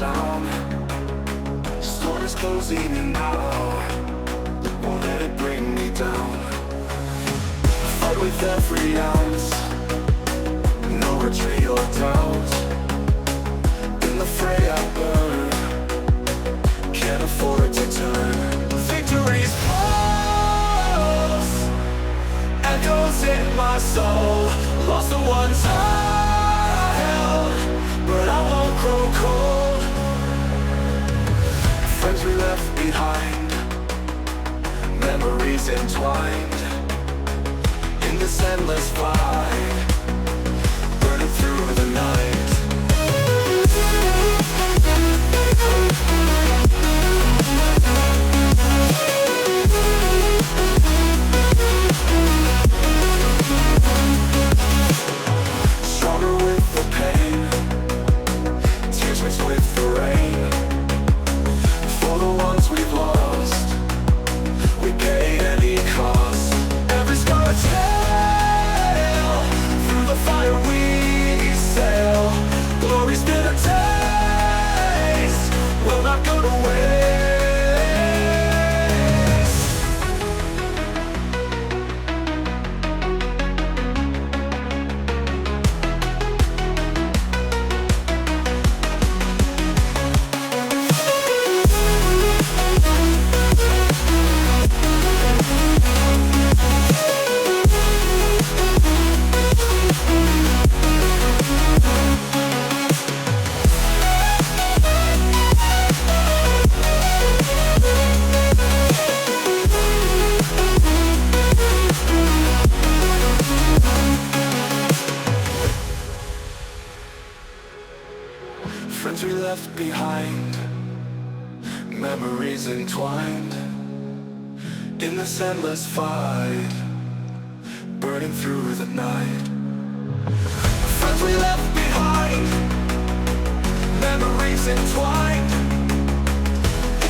town. Storm is closing in now, won't let it bring me down. Fight with every ounce, no retreat or doubt. In the fray I burn, can't afford to turn. Victory's pulse echoes in my soul. Lost the ones I held, but I won't grow cold. Friends we left behind, memories entwined in this endless fight, burning through the night. Stronger with the pain, tears mixed with the rain. For the ones we've lost, we pay any cost. Every scar a tale, through the fire we sail. Glory's been a taste, will not go to waste. Friends we left behind, memories entwined in this endless fight, burning through the night. Friends we left behind, memories entwined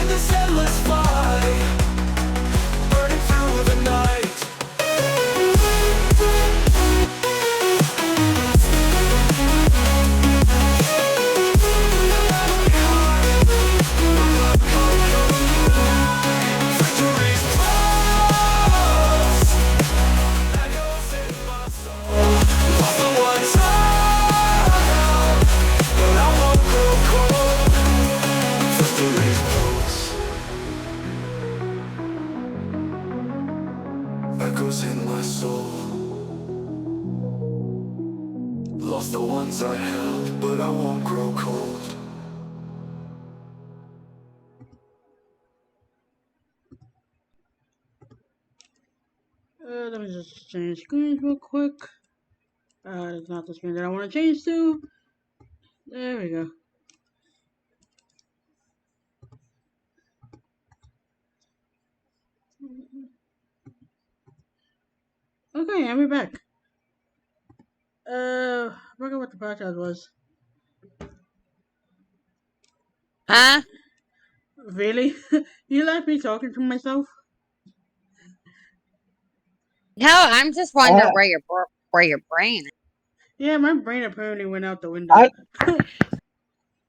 in this endless fight, burning through the night. Victory's close, echoes in my soul. Lost the ones I held, but I won't grow cold. Victory's close, echoes in my soul. Lost the ones I held, but I won't grow cold. Let me just change screens real quick. It's not the screen that I want to change to. There we go. Okay, and we're back. I forgot what the podcast was. Huh? Really? You let me talking to myself? No, I'm just wondering I where your brain is. Yeah, my brain apparently went out the window. I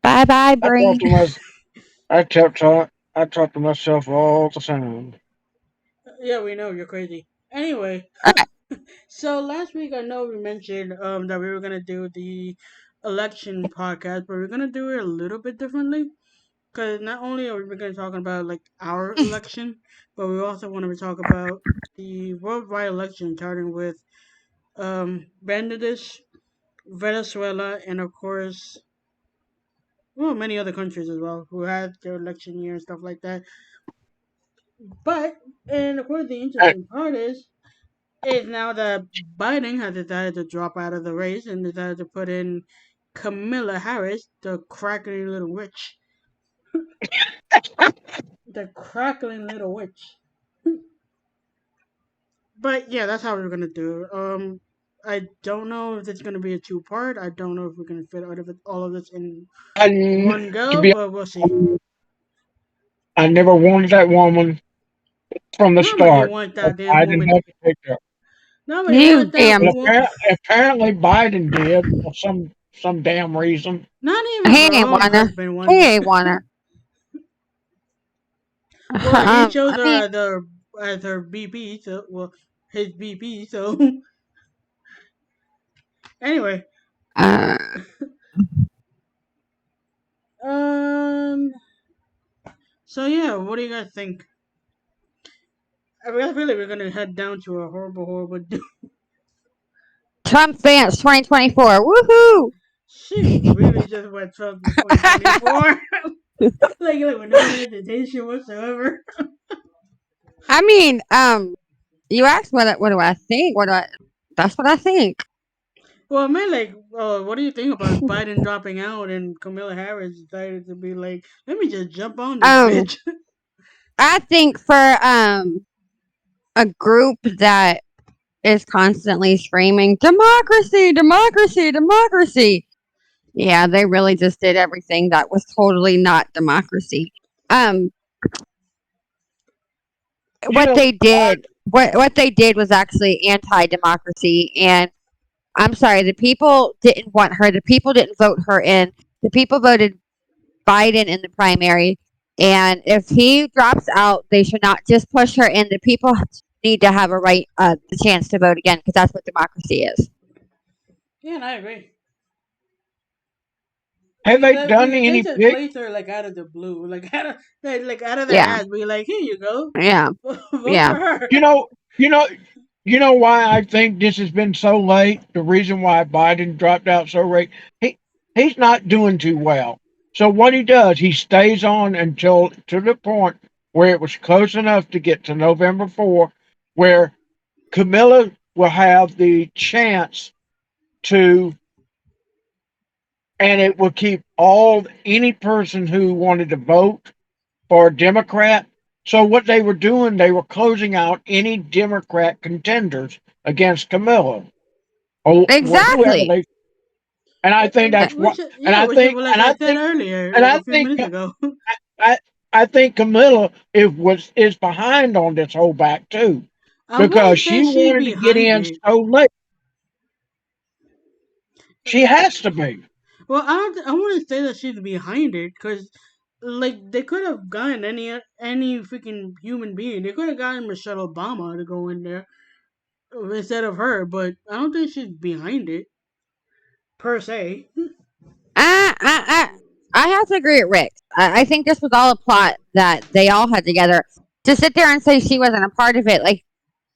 Bye bye, I talk brain. to I talk to myself all the time. Yeah, we know you're crazy. Anyway, Alright. so last week I know we mentioned that we were gonna do the election podcast, but we're gonna do it a little bit differently. Because not only are we going to talk about like our election, but we also want to talk about the worldwide election, starting with Bangladesh, Venezuela, and of course, well, many other countries as well who had their election year and stuff like that. But and of course, the I, interesting part is now that Biden has decided to drop out of the race and decided to put in Camilla Harris, the crackling little witch, the crackling little witch. But yeah, that's how we're gonna do it. I don't know if it's gonna be a two part. I don't know if we're gonna fit all of this in one to go, be but we'll see. honest, I never wanted that woman from the Nobody start. wants But that damn Biden woman. had to pick her. Nobody You wants that damn. But woman. apparently Biden did. some damn reason. Not even He her ain't own wanna. husband He wanted. ain't wanna. Well, he chose I her mean, as her BP. So, well, his BP. So, anyway, uh, um, so yeah, what do you guys think? I feel like we're gonna head down to a horrible, horrible. Trump Dance 2024. Woohoo! She really just went Trump in 2024, like with no hesitation whatsoever. I mean, you asked what do I think? That's what I think. Well, I mean, like, what do you think about Biden dropping out and Kamala Harris decided to be like, let me just jump on this Um, bitch? I think for a group that is constantly screaming democracy, democracy, democracy. Yeah, they really just did everything that was totally not democracy. Um, You what know, they did, what they did was actually anti-democracy, and I'm sorry, the people didn't want her. The people didn't vote her in. The people voted Biden in the primary. And if he drops out, they should not just push her in. The people need to have a right, the chance to vote again, because that's what democracy is. Yeah, and I agree. have they done Because they any just pick? placed her like out of the blue, like out of their Yeah, ass, be like, here you go, yeah, vote yeah. for her. You know, you know, you know why I think this has been so late. The reason why Biden dropped out so late, he he's not doing too well. So what he does, he stays on until to the point where it was close enough to get to November 4, where Camilla will have the chance to, and it will keep all any person who wanted to vote for a Democrat. So what they were doing, they were closing out any Democrat contenders against Camilla or whoever Exactly. they. And I think that's what. And I Which is think, like and I I said think, earlier, and like I a few think, minutes ago. I, I think Camilla is behind on this whole back too, I because wouldn't say she she's wanted to get behind in it. so late. She has to be. Well, I wouldn't say that she's behind it because, like, they could have gotten any freaking human being. They could have gotten Michelle Obama to go in there instead of her, but I don't think she's behind it per se. I, I, I, I have to agree with Rick. I think this was all a plot that they all had together. To sit there and say she wasn't a part of it, like,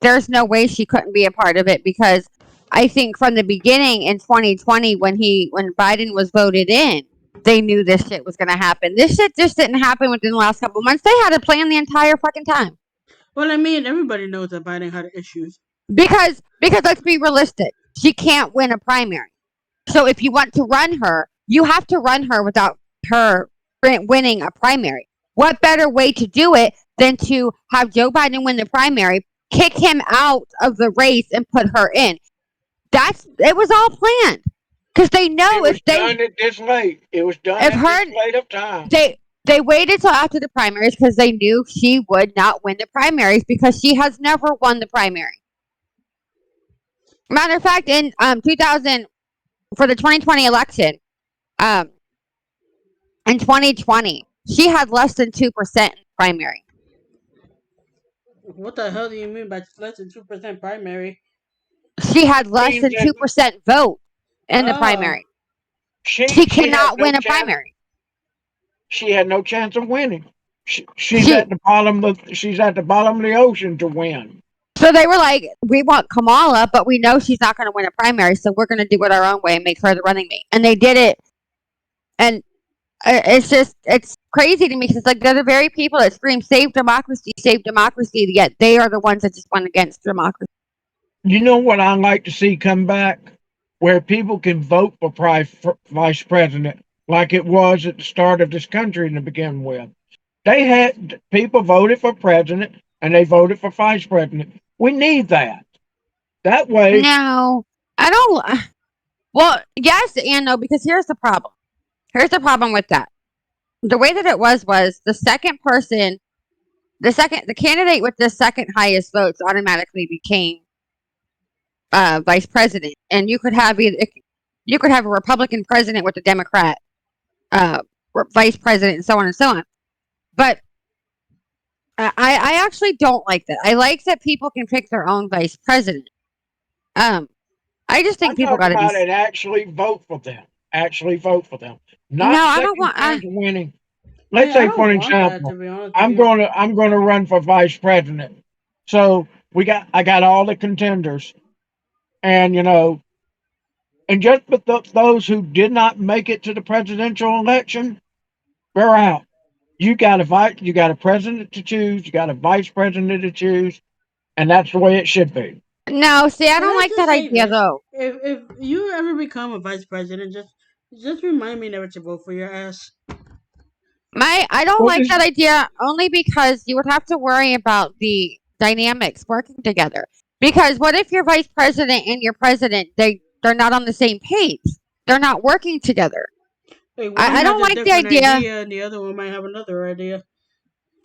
there's no way she couldn't be a part of it, because I think from the beginning in 2020, when Biden was voted in, they knew this shit was going to happen. This shit just didn't happen within the last couple months. They had a plan the entire fucking time. Well, I mean, everybody knows that Biden had issues. Because let's be realistic, she can't win a primary. So if you want to run her, you have to run her without her winning a primary. What better way to do it than to have Joe Biden win the primary, kick him out of the race, and put her in? It was all planned, because they It know was done at this late. It was done if at this her late of time. they waited till after the primaries, because they knew she would not win the primaries, because she has never won the primary. Matter of fact, in 2000, for the 2020 election, um in 2020, she had less than 2% in primary. What the hell do you mean by less than 2% primary? She had less Means than that 2% vote in the Oh, primary. She she had cannot no win a chance. primary. She had no chance of winning. She She's at the bottom of the ocean to win. So they were like, we want Kamala, but we know she's not going to win a primary, so we're going to do it our own way and make her the running mate. And they did it, and it's crazy to me, because it's like they're the very people that scream save democracy, yet they are the ones that just went against democracy. You know what I'd like to see come back? Where people can vote for vice president, like it was at the start of this country to begin with. They had people voted for president and they voted for vice president. We need that. That way, No, I don't. Well, yes and no, because here's the problem. Here's the problem with that. The way that it was the candidate with the second highest votes automatically became vice president, and you could have either. You could have a Republican president with a Democrat uh, vice president, and so on and so on. But I actually don't like that. I like that people can pick their own vice president. Um, I just think I'm people got talking to be. about it. Actually vote for them. Actually vote for them. No, Not I don't second want. chance winning. Let's I say, for don't an want that, to example, be honest with I'm you. going to I'm going to run for vice president. So I got all the contenders, and and just with those who did not make it to the presidential election, they're out. You got a president to choose. You got a vice president to choose, and that's the way it should be. No, see, I Can don't I like just that say idea this? though. If you ever become a vice president, just remind me never to vote for your ass. I don't Well, like that idea only because you would have to worry about the dynamics working together. Because what if your vice president and your president they're not on the same page? They're not working together. Like one I has don't a like the different idea. idea, and the other one might have another idea.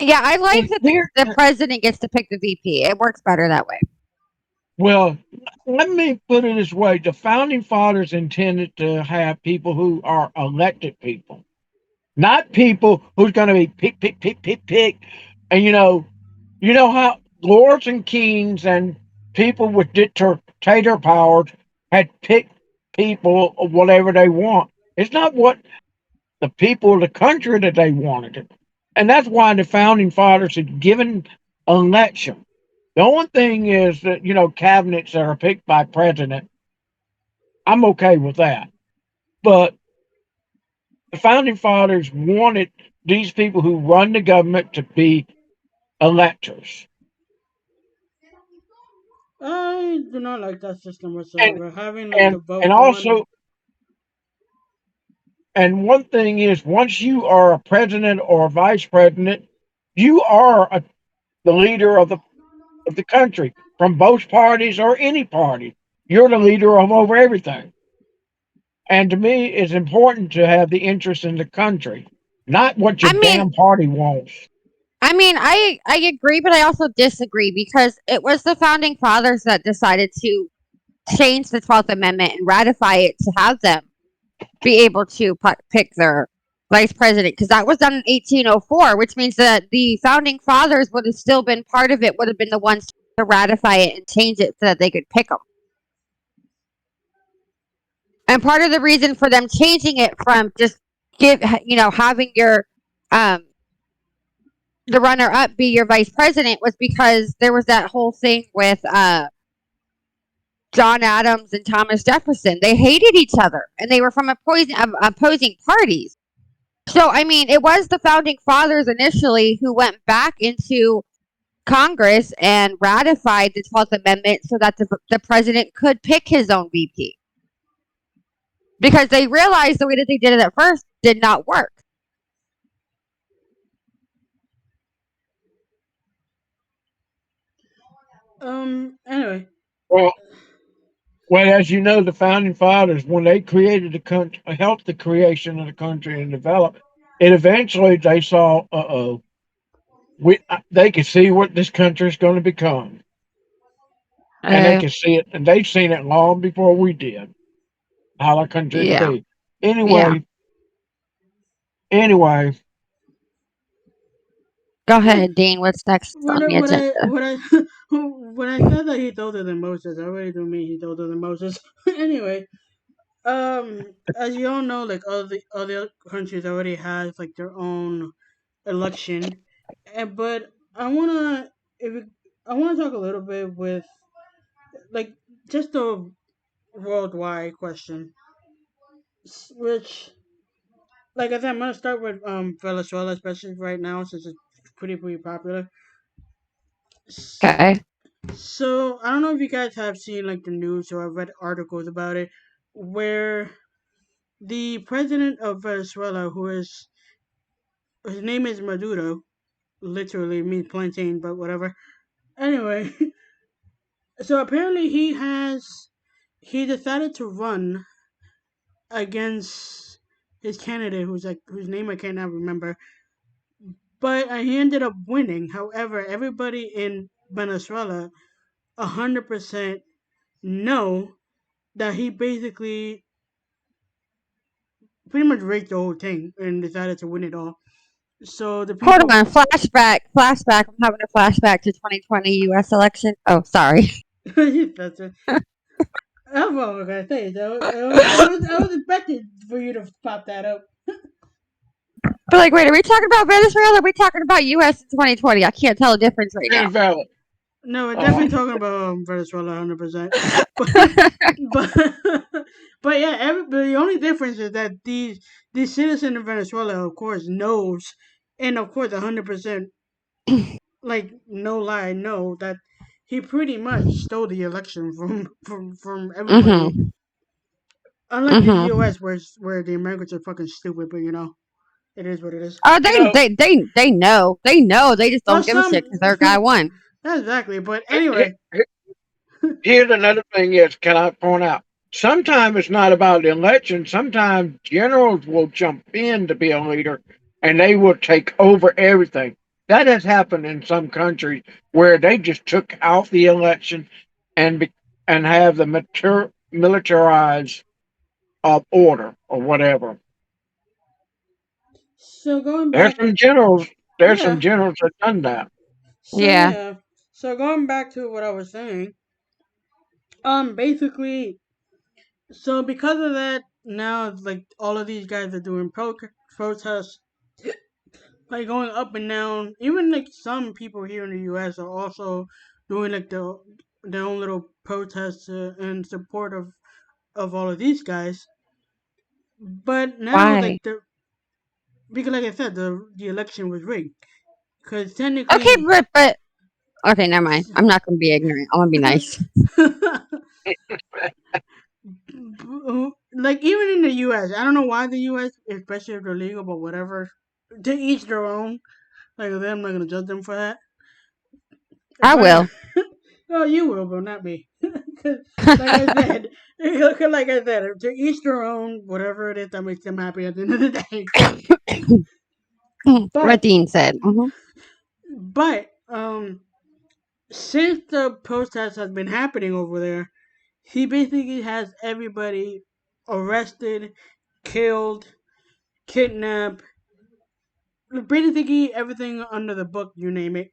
Yeah, I like that here, the president gets to pick the VP. It works better that way. well, let me put it this way: the founding fathers intended to have people who are elected people, not people who's going to be pick, and you know how lords and kings and people with dictator powers had picked people or whatever they want. It's not what the people of the country that they wanted it. And that's why the founding fathers had given election. The only thing is that, cabinets that are picked by president, I'm okay with that. But the founding fathers wanted these people who run the government to be electors. I do not like that system And whatsoever. Having like and the vote and one. also and one thing is once you are a president or a vice president, you are the leader of the country from both parties or any party. You're the leader of over everything. And to me, it's important to have the interest in the country, not what your I mean, damn party wants. I agree, but I also disagree because it was the founding fathers that decided to change the 12th Amendment and ratify it to have them be able to pick their vice president because that was done in 1804, which means that the founding fathers would have still been part of it, would have been the ones to ratify it and change it so that they could pick them. And part of the reason for them changing it from just having your um the runner up be your vice president was because there was that whole thing with John Adams and Thomas Jefferson. They hated each other and they were from opposing parties. So, I mean, it was the founding fathers initially who went back into Congress and ratified the 12th Amendment so that the president could pick his own VP because they realized the way that they did it at first did not work. Anyway, Well, as you know, the founding fathers, when they created the country, helped the creation of the country and develop it, eventually they saw, they could see what this country is going to become, and they Uh, could see it, and they've seen it long before we did how our country to yeah, be. yeah. Anyway, anyway, Go ahead, Dean. What's next when on I the when I agenda? when I when I said that he told her than Moses, I really do mean he told her than Moses. Anyway, as you all know, like other countries already has like their own election, and but if we, I wanna talk a little bit with like just a worldwide question, which like I said, I'm gonna start with Venezuela, especially right now since it's pretty popular. Okay. So I don't know if you guys have seen like the news or have read articles about it, where the president of Venezuela, who is his name is Maduro, literally means plantain, but whatever. Anyway, so apparently he decided to run against his candidate, whose name I cannot remember, but he ended up winning. However, everybody in Venezuela 100% know that he basically pretty much rigged the whole thing and decided to win it all. So the Hold people, on, flashback. I'm having a flashback to 2020 U.S. election. Oh, sorry. that's it. That's what I was gonna say. So I was expecting for you to pop that up. But like, wait, are we talking about Venezuela? Are we talking about U.S. in 2020? I can't tell the difference right now. Venezuela. No, we're Oh, definitely talking about Venezuela, 100%. But but but yeah, the only difference is that these citizen of Venezuela, of course, knows, and of course, 100%, like no lie, know that he pretty much stole the election from everybody. Mhm. Unlike the Mhm. U.S., where the Americans are fucking stupid, but it is what it is. Oh, you know, they know. They know. They just Well, don't give a shit some because their guy won. exactly, but he- he- anyway, here's another thing is, can I point out? Sometimes it's not about the election. Sometimes generals will jump in to be a leader and they will take over everything. That has happened in some countries where they just took out the election and and have the militarized order or whatever. so going There's back, some generals. There's some yeah, generals that done that. so Yeah. yeah, so going back to what I was saying, basically, so because of that, now like all of these guys are doing protests, like going up and down. Even like some people here in the U.S. are also doing like their own little protests in support of all of these guys. But now, Why? like because like I said, the election was rigged. Because Okay, technically, but okay, never mind. I'm not gonna be ignorant. I'm gonna be nice. like even in the U.S., I don't know why the U.S., especially if they're legal, but whatever. To each their own. Like I'm not gonna judge them for that. I But will. oh, you will, but not me. 'Cause, like I said, like I said, to each their own. Whatever it is that makes them happy at the end of the day. What But Dean said. but since the protest has been happening over there, he basically has everybody arrested, killed, kidnapped, basically everything under the book, you name it.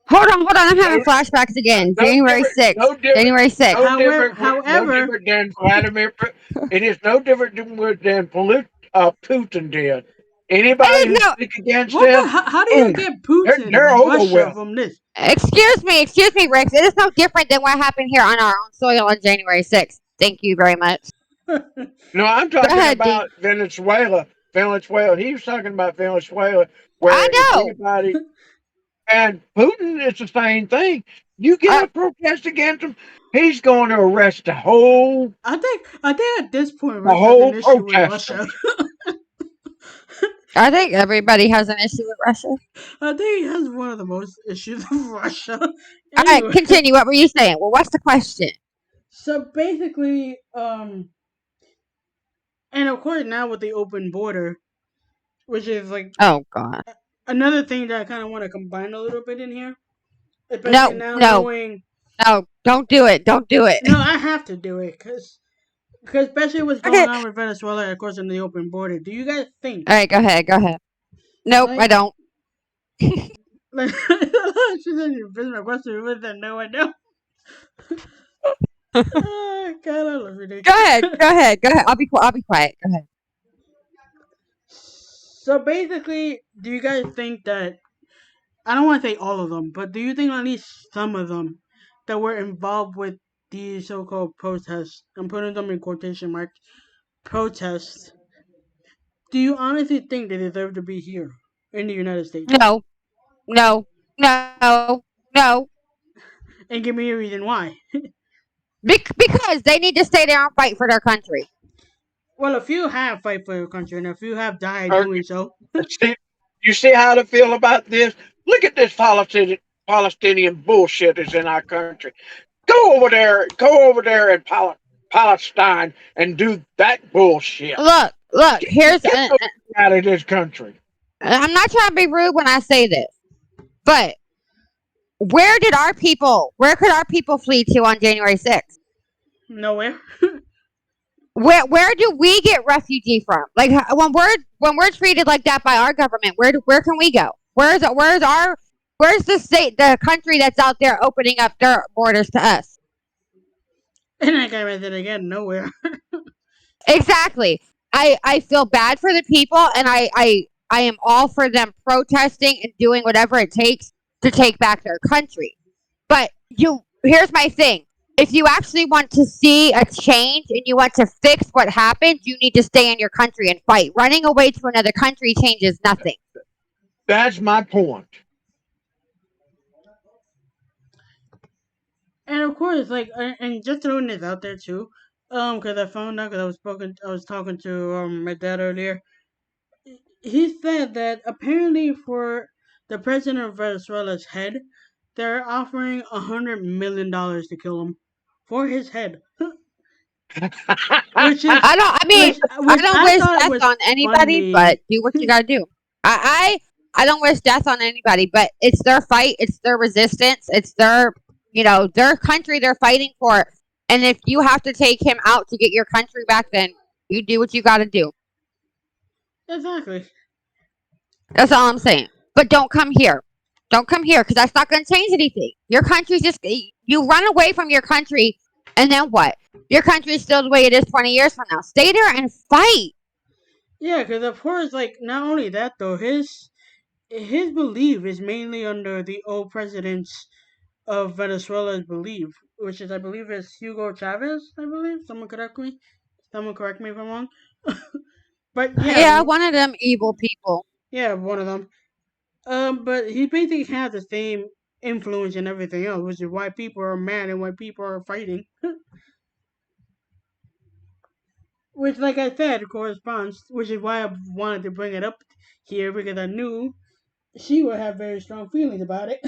Hold on. I'm No, having flashbacks again. no January different, 6th. no different, January 6th. However, no however, different than It is no different than Putin did. I Anybody who didn't know. speak against what the? them, How do you boom, get they're Putin, over Russia with. from this? Excuse me, Rex. It is no different than what happened here on our own soil on January 6th. Thank you very much. No, I'm Go talking ahead, Dean. about Venezuela. Venezuela. He was talking about Venezuela, I where if know. anybody and Putin is the same thing. You get Uh, a protest against him, he's going to arrest I think at this point the Rick has an whole issue with Russia. protesters. I think everybody has an issue with Russia. I think he has one of the most issues with Russia. All right, Anyway, continue. What were you saying? Well, what's the question? so basically, and of course now with the open border, which is like Oh God. another thing that I kind of want to combine a little bit in here, especially No, now no, knowing. no. Don't do it. Don't do it. No, I have to do it because especially what's Okay. going on with Venezuela, of course, in the open border. Do you guys think All right. Go ahead. Go ahead. Nope. I like don't. like she said you finish my question with that? No, I don't. Oh, God, I love you, Nick. Go ahead. Go ahead. Go ahead. I'll be quiet. Go ahead. So basically, do you guys think that I don't want to say all of them, but do you think at least some of them that were involved with these so-called protests? I'm putting them in quotation marks. Protests. Do you honestly think they deserve to be here in the United States? No. No. No. No. And give me a reason why. Because they need to stay there and fight for their country. Well, a few have fight for their country, and a few have died Or doing so. see, you see how to feel about this? Look at this Palestinian bullshit is in our country. Go over there in Palestine and do that bullshit. Look. Here's. Get those out of this country. I'm not trying to be rude when I say this, but where did our people? Where could our people flee to on January 6th? Nowhere. Where do we get refugee from? Like when we're treated like that by our government, where can we go? Where's the state, the country that's out there opening up their borders to us? And I got it again, nowhere. Exactly. I feel bad for the people, and I am all for them protesting and doing whatever it takes to take back their country. But here's my thing. If you actually want to see a change and you want to fix what happened, you need to stay in your country and fight. Running away to another country changes nothing. That's my point. And of course, like, and just throwing this out there too, because I found out because I was talking to my dad earlier. He said that apparently for the president of Venezuela's head, they're offering $100 million to kill him for his head, which is I don't. I mean, I which don't I wish thought death was on anybody, but funny. do what you gotta do. I don't wish death on anybody, but it's their fight. It's their resistance. It's their country they're fighting for. And if you have to take him out to get your country back, then you do what you gotta do. Exactly. That's all I'm saying. But don't come here. Don't come here because that's not going to change anything. Your country's just, you run away from your country, and then what? Your country is still the way it is 20 years from now. Stay there and fight. Yeah, because of course, like, not only that though, his belief is mainly under the old president's of Venezuela's belief, which is I believe is Hugo Chavez. I believe someone correct me if I'm wrong. But yeah, Yeah, one of them evil people. yeah, one of them. But he basically has the same influence and everything else, which is why people are mad and why people are fighting. Which, like I said, corresponds. Which is why I wanted to bring it up here because I knew she would have very strong feelings about it.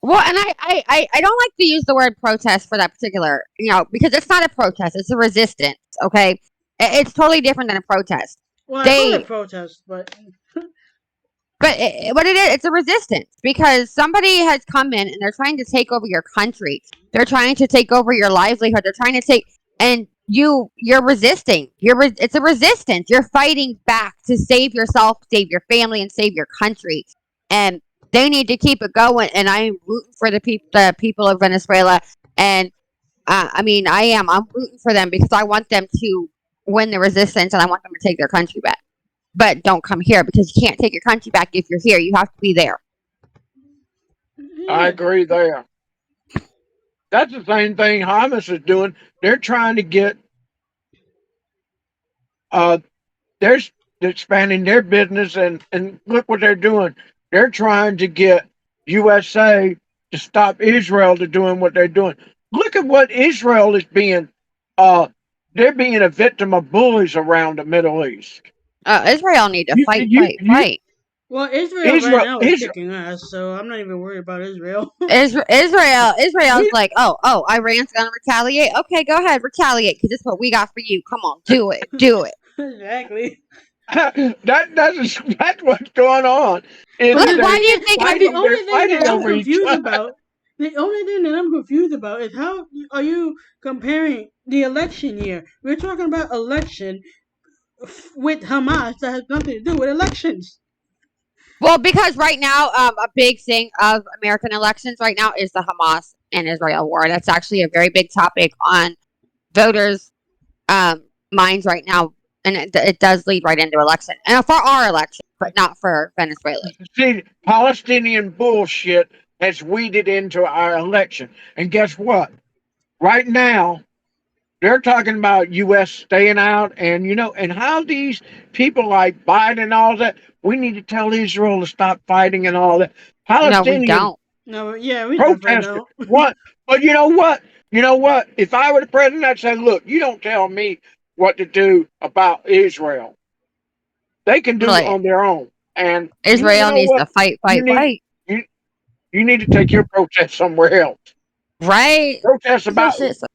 Well, and I don't like to use the word protest for that particular, because it's not a protest. It's a resistance, okay? It's totally different than a protest. Well, I call it They protest, but But what it is, it's a resistance because somebody has come in and they're trying to take over your country. They're trying to take over your livelihood. They're trying to take, and you're resisting. It's a resistance. You're fighting back to save yourself, save your family, and save your country. And they need to keep it going. And I'm rooting for the people of Venezuela. And I mean, I am. I'm rooting for them because I want them to win the resistance and I want them to take their country back. But don't come here because you can't take your country back if you're here. You have to be there. I yeah, agree there. That's the same thing Hamas is doing. They're trying to get uh they're expanding their business and look what they're doing. They're trying to get USA to stop Israel to doing what they're doing. Look at what Israel is being uh they're being a victim of bullies around the Middle East. Israel need to You fight, you fight, you fight. well, Israel right Israel now is Israel kicking ass, so I'm not even worried about Israel. Israel's we, like, oh, Iran's gonna retaliate. Okay, go ahead, retaliate, because this is what we got for you. Come on, do it, do it. Exactly. that's what's going on. But Is Like, the why thing do you is, think the every? they're only thing that fighting I'm over each confused other. about, the only thing that I'm confused about is how are you comparing the election year? We're talking about election with Hamas that has nothing to do with elections. Well, because right now, a big thing of American elections right now is the Hamas and Israel war. That's actually a very big topic on voters' minds right now, and it does lead right into election, and for our election, but not for Venezuela. See, Palestinian bullshit has weeded into our election. And guess what? Right now, they're talking about U.S. staying out, and and how these people like Biden and all that. We need to tell Israel to stop fighting and all that. No, we Palestinian don't. No, yeah, we definitely protesters. don't. What? But you know what? You know what? If I were the president, I'd say, look, you don't tell me what to do about Israel. They can do Like on their own. And you Israel know needs what? to fight, You fight, need fight. you you need to take your protest somewhere else. Right? Protest So about shit. So,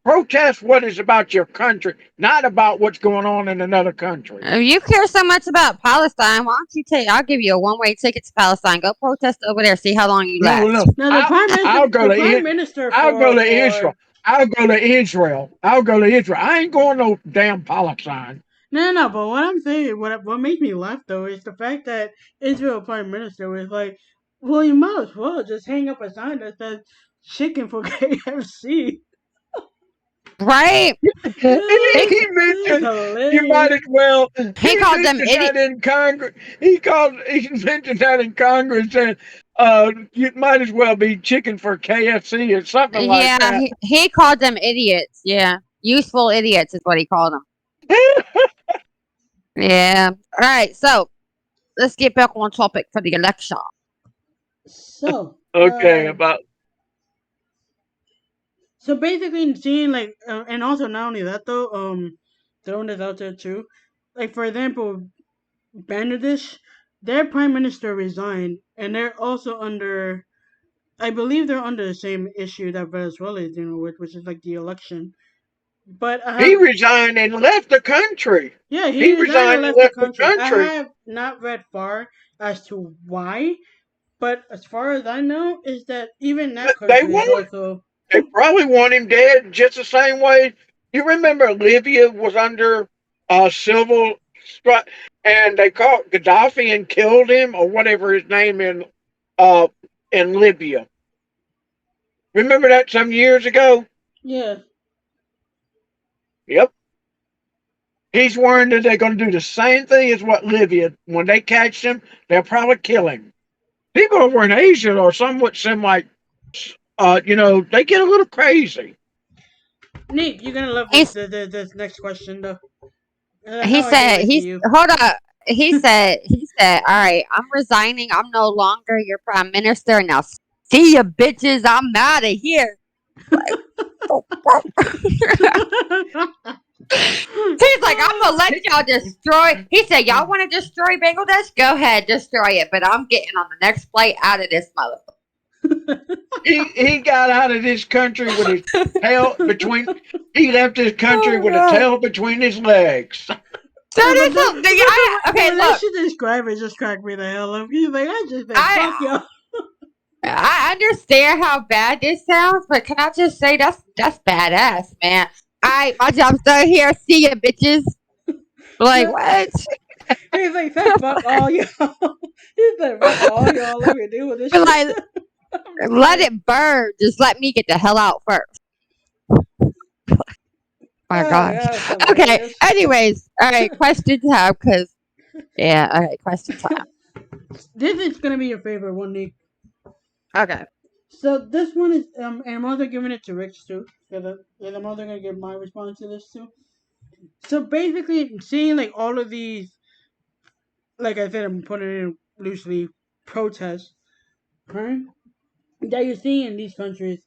protest what is about your country, not about what's going on in another country. if you care so much about Palestine, why don't you take? I'll give you a one-way ticket to Palestine. Go protest over there. See how long you No, last. no. Now the prime minister, I'll go the to prime minister I'll go to for Israel. I'll go to Israel. I'll go to Israel. I ain't going no damn Palestine. No, no, but what I'm saying, what makes me laugh though is the fact that Israel Prime Minister was like, well, you might as well just hang up a sign that says chicken for KFC. Right? And He he It's mentioned you might hilarious. as well. he He called them mentioned idiot. that in Congress. He mentioned that in Congress, and you might as well be chicken for KFC or something like Yeah, that. he called them idiots. Yeah, useful idiots is what he called them. Yeah. All right. So let's get back on topic for the election. So, Okay, about so basically, seeing like, and also not only that though, throwing this out there too, like for example, Bangladesh, their prime minister resigned, and they're also under, I believe they're under the same issue that Venezuela is dealing with, which is like the election. But I he have, resigned and left the country. yeah, He he resigned and resigned and left the left the country. I country. have not read far as to why, but as far as I know, is that even that They country is won't. also, They probably want him dead just the same way. You remember Libya was under civil strife, and they caught Gaddafi and killed him, or whatever his name uh, in Libya. Remember that some years ago? yeah. Yep. He's worried that they're going to do the same thing as what Libya. When they catch him, they'll probably kill him. People over in Asia are somewhat seem like, they get a little crazy. Nick, you're gonna love He's this next question though. he How I gave said it to he's you. hold up. He said, all right, I'm resigning. I'm no longer your prime minister. Now see ya, bitches. I'm out of here. Like, oh, oh. He's like, I'm gonna let y'all destroy. He said, y'all want to destroy Bangladesh? Go ahead, destroy it. But I'm getting on the next flight out of this motherfucker. He got out of this country with his tail between. He left this country Oh with a god, tail between his legs. Yeah, that but is something. the Okay, way that look, she described it just cracked me the hell up. He's like, I just said, fuck I y'all. I understand how bad this sounds, but can I just say that's badass, man. My job's done here. See ya, bitches. Like No, what? he's like, said, fuck all y'all. He said, fuck all y'all. Let me deal with this But shit. like, I'm let sorry. it burn. Just let me get the hell out first. My Oh, gosh. yeah, that's Okay. hilarious. Anyways, all right. Question time, cause yeah. All right. Question time. This is gonna be your favorite one, Nick. Okay. So this one is, and I'm also giving it to Rich too. And I'm also gonna give my response to this too. So basically, seeing like all of these, like I said, I'm putting it in loosely, protests, right? That you're seeing in these countries,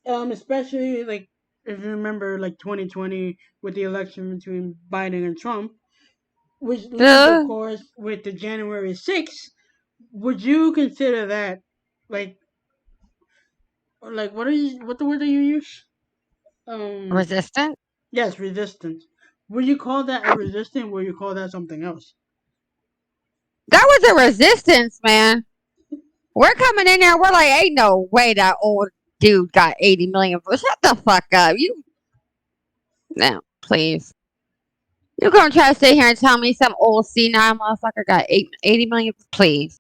especially like if you remember like 2020 with the election between Biden and Trump, which leads of Uh, course with the January 6th. Would you consider that like what the word that you use? Um, resistant. yes, resistance. Would you call that a resistance? Or would you call that something else? That was a resistance, man. We're coming in there. We're like, ain't no way that old dude got 80 million. Shut the fuck up. You no, please. You're gonna try to sit here and tell me some old C9 motherfucker got 80 million? Please.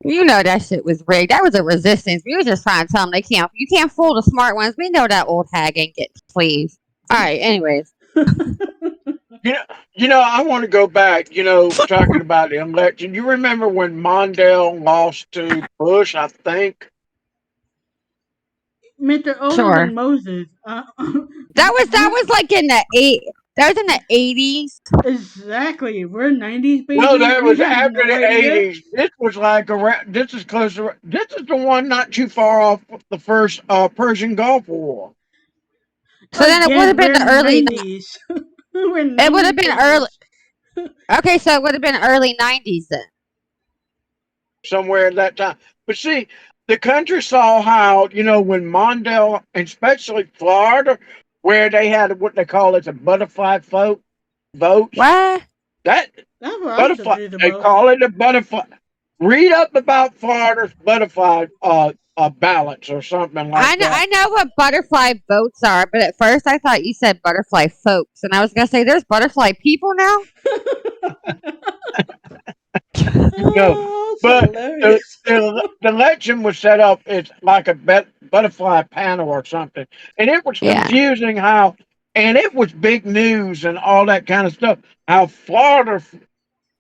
You know that shit was rigged. That was a resistance. We were just trying to tell them they can't. You can't fool the smart ones. We know that old hag ain't get. Please. All right. Anyways. You know, I want to go back. Talking about the election. You remember when Mondale lost to Bush? I think Mr. Older Sure. than Moses. That was like in the eight. That was in the 80s. Exactly. We're 90s no, babies. that We was have after no the idea. '80s. This was like around. This is closer. This is the one not too far off the first Persian Gulf War. So then it would have Again, been we're the early. 90s. We're It would have 90s been early. babies. Okay, so it would have been early 90s then. Somewhere at that time. But see, the country saw how, when Mondale, especially Florida, where they had what they call it, a butterfly votes. What? That That's what I'm butterfly, confused they about. call it a butterfly. Read up about Florida's butterfly ballots or something like that. I know what butterfly boats are, but at first I thought you said butterfly folks, and I was gonna say there's butterfly people now. No, Oh, it's but hilarious. the election was set up as like a butterfly panel or something, and it was Yeah, confusing how, and it was big news and all that kind of stuff. How Florida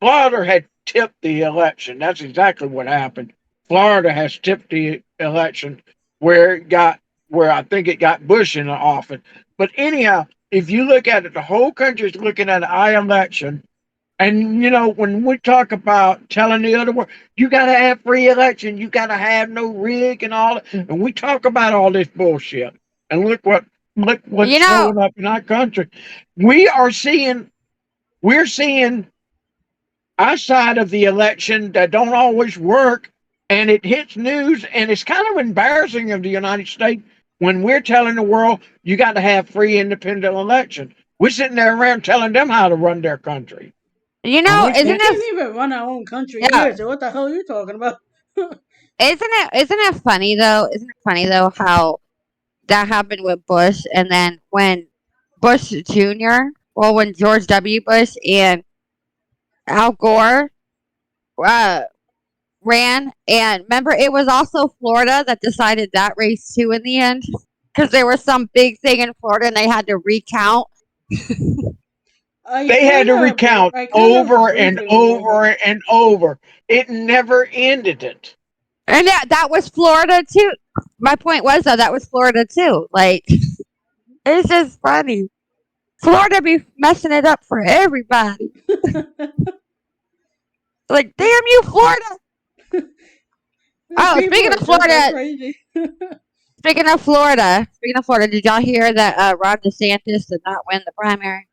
had tipped the election. That's exactly what happened. Florida has tipped the election where it got where I think it got Bush in the office. But anyhow, if you look at it, the whole country is looking at our election. And when we talk about telling the other world, you gotta have free election, you gotta have no rig and all that. And we talk about all this bullshit. And look what's you know, showing up in our country. We are seeing we're seeing our side of the election that don't always work, and it hits news, and it's kind of embarrassing of the United States when we're telling the world you got to have free, independent election. We're sitting there around telling them how to run their country, and we isn't We can't. can't it? even run our own country Yeah, here, so what the hell are you talking about? isn't it funny though? Isn't it funny though how that happened with Bush, and then when Bush Jr. Well, when George W. Bush and Al Gore uh, ran, and remember, it was also Florida that decided that race too in the end, because there was some big thing in Florida and they had to recount. I They had kind to of, recount I kind of over and briefly remember. over and over. It never ended it. And that was Florida too. My point was though that was Florida too. Like it's just funny. Florida be messing it up for everybody. Like damn you, Florida. The Oh, people are just that crazy. Speaking of Florida, did y'all hear that Ron DeSantis did not win the primary?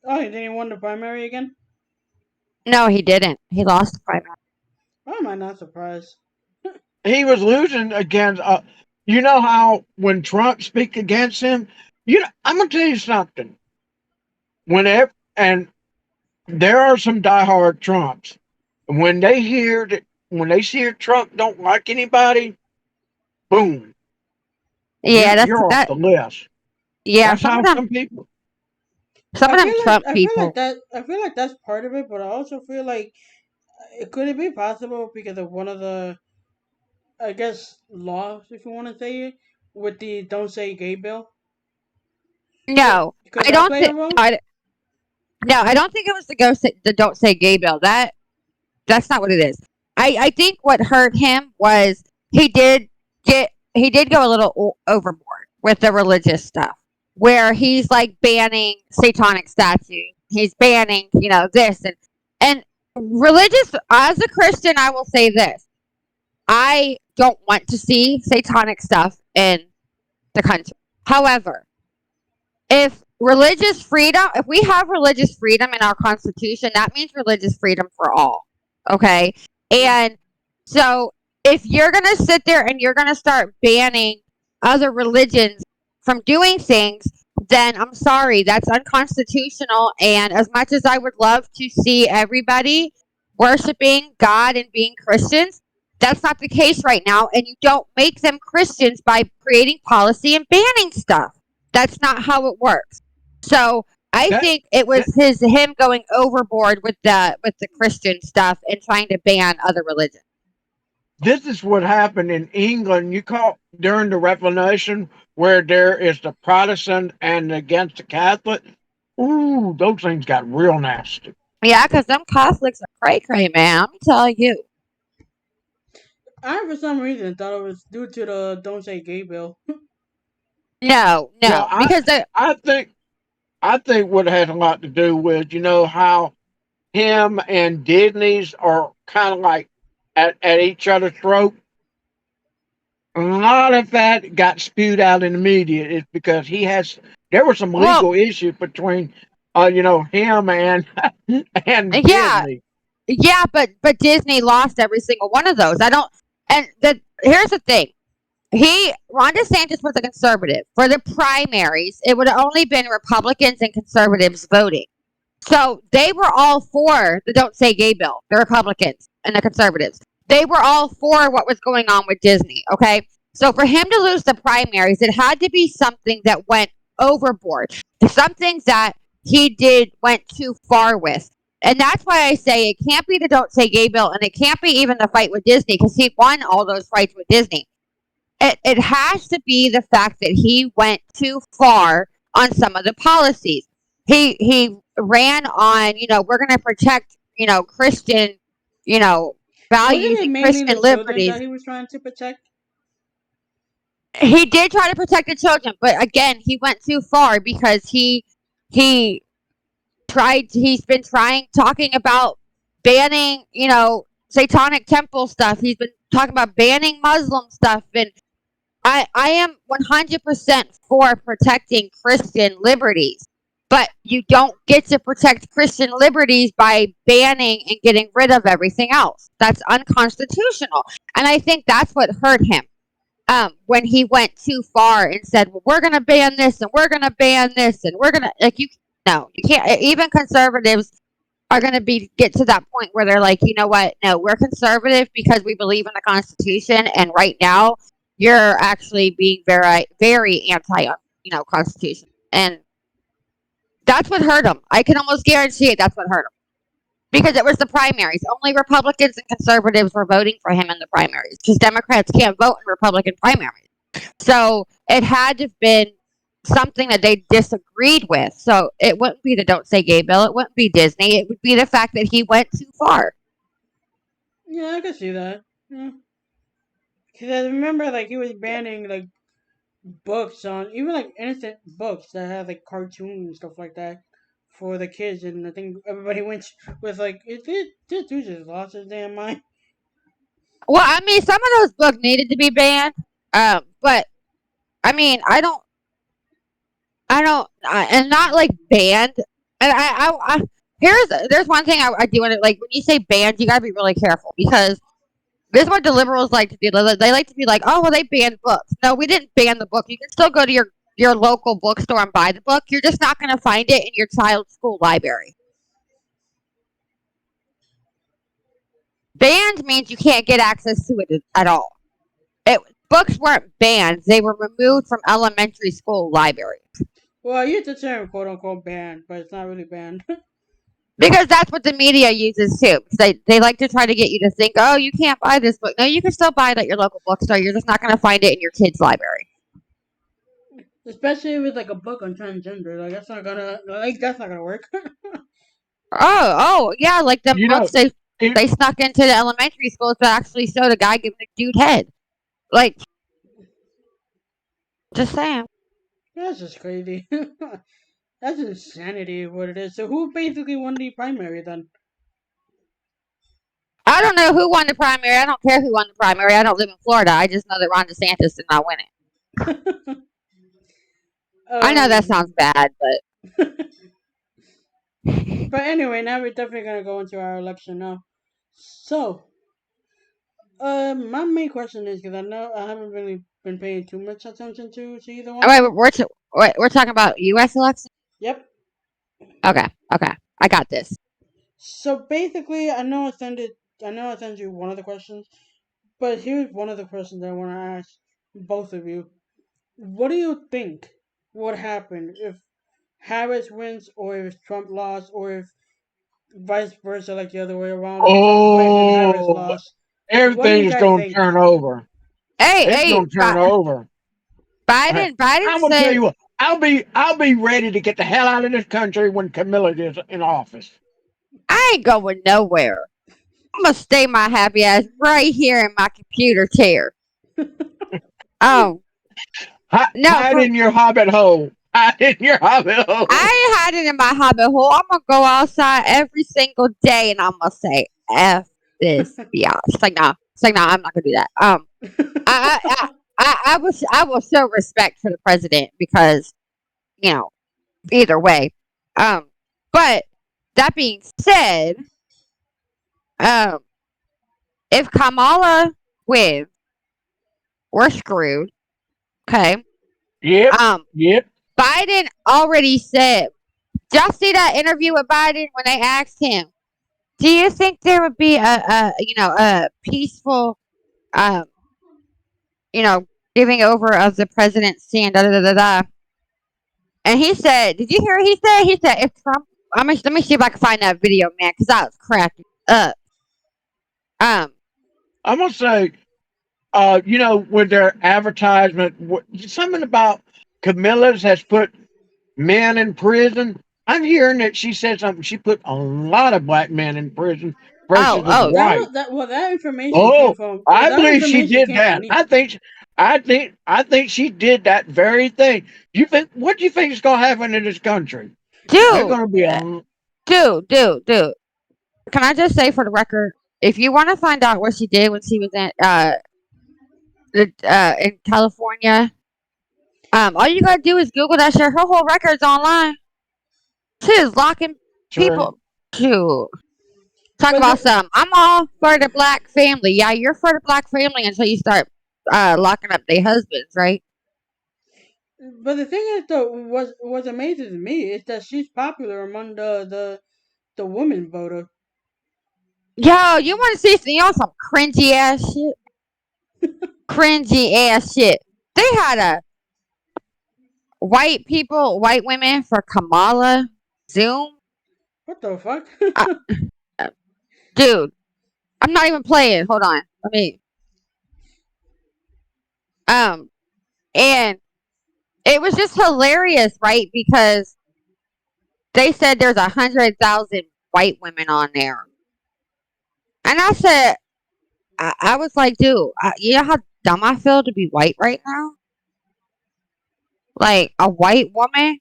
Oh, then he won the primary again? No, he didn't. He lost the primary. Why am I not surprised? He was losing against. You know how when Trump speak against him, I'm gonna tell you something. Whenever and there are some diehard Trumps. When they hear that, when they see Trump don't like anybody, boom, Yeah, that's you're off that. the list. Yeah, That's how some people. some of them Trump I feel like people. that. I feel like that's part of it, but I also feel like it could it be possible because of one of the, I guess, laws, if you want to say it, with the "Don't Say Gay" bill. No, Could I that don't play a think. role? I don't think it was the don't say gay bill. That's not what it is. I think what hurt him was he did go a little overboard with the religious stuff, where he's like banning satanic statues. He's banning this and religious. As a Christian, I will say this: I don't want to see satanic stuff in the country. However, if we have religious freedom in our constitution, that means religious freedom for all. Okay. Yeah. And so if you're going to sit there and you're going to start banning other religions from doing things, then I'm sorry, that's unconstitutional. And as much as I would love to see everybody worshiping God and being Christians, that's not the case right now. And you don't make them Christians by creating policy and banning stuff. That's not how it works. So I That, think it was that him going overboard with the Christian stuff and trying to ban other religions. this is what happened in England. You call during the Reformation, where there is the Protestant and against the Catholic. Ooh, those things got real nasty. Yeah, because them Catholics are cray cray, man. Let me tell you. I, for some reason, thought it was due to the "Don't Say Gay" bill. No, Well, no, because I think I think what it has a lot to do with how him and Disney's are kind of like at each other's throat. A lot of that got spewed out in the media is because there were some well, legal issues between him and and yeah, Disney. yeah, but Disney lost every single one of those. I don't. And here's the thing. Ron DeSantis was a conservative. For the primaries, it would have only been Republicans and conservatives voting. So they were all for the Don't Say Gay bill, the Republicans. and the conservatives. They were all for what was going on with Disney. Okay, so for him to lose the primaries, it had to be something that went overboard, something that he did went too far with. And that's why I say it can't be the Don't Say Gay bill, and it can't be even the fight with Disney because he won all those fights with Disney. It has to be the fact that he went too far on some of the policies. He ran on, we're going to protect, Christian, you know, Wasn't values it and mainly the Christian children that liberties. he was trying to protect? He did try to protect the children, but again, he went too far because he he's been trying talking about banning, satanic temple stuff. He's been talking about banning Muslim stuff, and I am 100% for protecting Christian liberties, but you don't get to protect Christian liberties by banning and getting rid of everything else. That's unconstitutional. And I think that's what hurt him. When he went too far and said, well, we're going to ban this and we're going to ban this and we're going to, like, no, you can't. Even conservatives are going to get to that point where they're like, you know what? No, we're conservative because we believe in the Constitution, and right now you're actually being very, very anti, Constitution, and that's what hurt him. I can almost guarantee it. That's what hurt him because it was the primaries. Only Republicans and conservatives were voting for him in the primaries because Democrats can't vote in Republican primaries. So it had to have been something that they disagreed with. So it wouldn't be the Don't Say Gay bill. It wouldn't be Disney. It would be the fact that he went too far. Yeah, I can see that. Yeah. Cause I remember like he was banning like books on even like innocent books that had like cartoons and stuff like that for the kids, and I think everybody went with like this dude just lost his damn mind. Well, I mean, some of those books needed to be banned. But I mean, and not like banned. And there's one thing I do want to like when you say banned, you gotta be really careful because this is what the liberals like to do. They like to be like, oh, well, they banned books. No, we didn't ban the book. You can still go to your local bookstore and buy the book. You're just not going to find it in your child's school library. Banned means you can't get access to it at all. It, books weren't banned. They were removed from elementary school libraries. Well, I use the term quote unquote banned, but it's not really banned. Because that's what the media uses too. Because they like to try to get you to think, oh, you can't buy this book. No, you can still buy it at your local bookstore. You're just not going to find it in your kid's library. Especially with like a book on transgender, like that's not gonna work. Oh, yeah, like them You know, books they it, they snuck into the elementary schools that actually showed a guy giving a dude head. Like, just saying. That's just crazy. That's insanity, what it is. So who basically won the primary then? I don't know who won the primary. I don't care who won the primary. I don't live in Florida. I just know that Ron DeSantis did not win it. I know that um, sounds bad, but but anyway, now we're definitely gonna go into our election now. So, my main question is because I know I haven't really been paying too much attention to either one oh, of wait, them. we're talking about U.S. elections. Yep. Okay, okay, I got this. So basically, I know I sent you one of the questions, but here's one of the questions I want to ask both of you. What do you think would happen if Harris wins, or if Trump lost, or if vice versa, like the other way around, if Trump wins and Harris oh, lost? What do everything you is guys going to think? turn over. Hey, It's going to turn over. Biden I'm gonna tell said, you what. I'll be ready to get the hell out of this country when Camilla is in office. I ain't going nowhere. I'm gonna stay my happy ass right here in my computer chair. Oh no, Hide for in your hobbit hole. Hide in your hobbit hole. I ain't hiding in my hobbit hole. I'm gonna go outside every single day and I'm gonna say F this biatch. It's like nah, I'm not gonna do that. I I I will show respect for the president because, you know, either way. Um but that being said, um if Kamala wins, we're screwed. Okay. Yep. Um Yep. Biden already said, did y'all see that interview with Biden when they asked him, Do you think there would be a peaceful um you know giving over of the presidency and da da da da da? And he said, did you hear what he said? He said if Trump, let me see if I can find that video, man, because I was cracking up. Um, I'm gonna say, with their advertisement, something about Camilla's has put men in prison. I'm hearing that she said something. She put a lot of black men in prison oh, versus of oh, white. That information came Oh, from I that believe she information did came from that. me. I think she did that very thing. You think? What do you think is gonna happen in this country? There's dude, gonna be dude. Can I just say for the record, if you want to find out what she did when she was in California, all you gotta do is Google that shit. Her whole record's online. She is locking sure. people. Dude, talk But about the some. I'm all for the black family. Yeah, you're for the black family until you start locking up their husbands, right? but the thing is though, was amazing to me is that she's popular among the women voter. Yo, you want to see some cringy ass shit? Cringy ass shit. They had a white women for Kamala Zoom. What the fuck? Uh, uh, dude, I'm not even playing. Hold on. Let me. Um, and it was just hilarious, right? Because they said there's 100,000 white women on there, and I said, I was like, dude, you know how dumb I feel to be white right now? Like a white woman.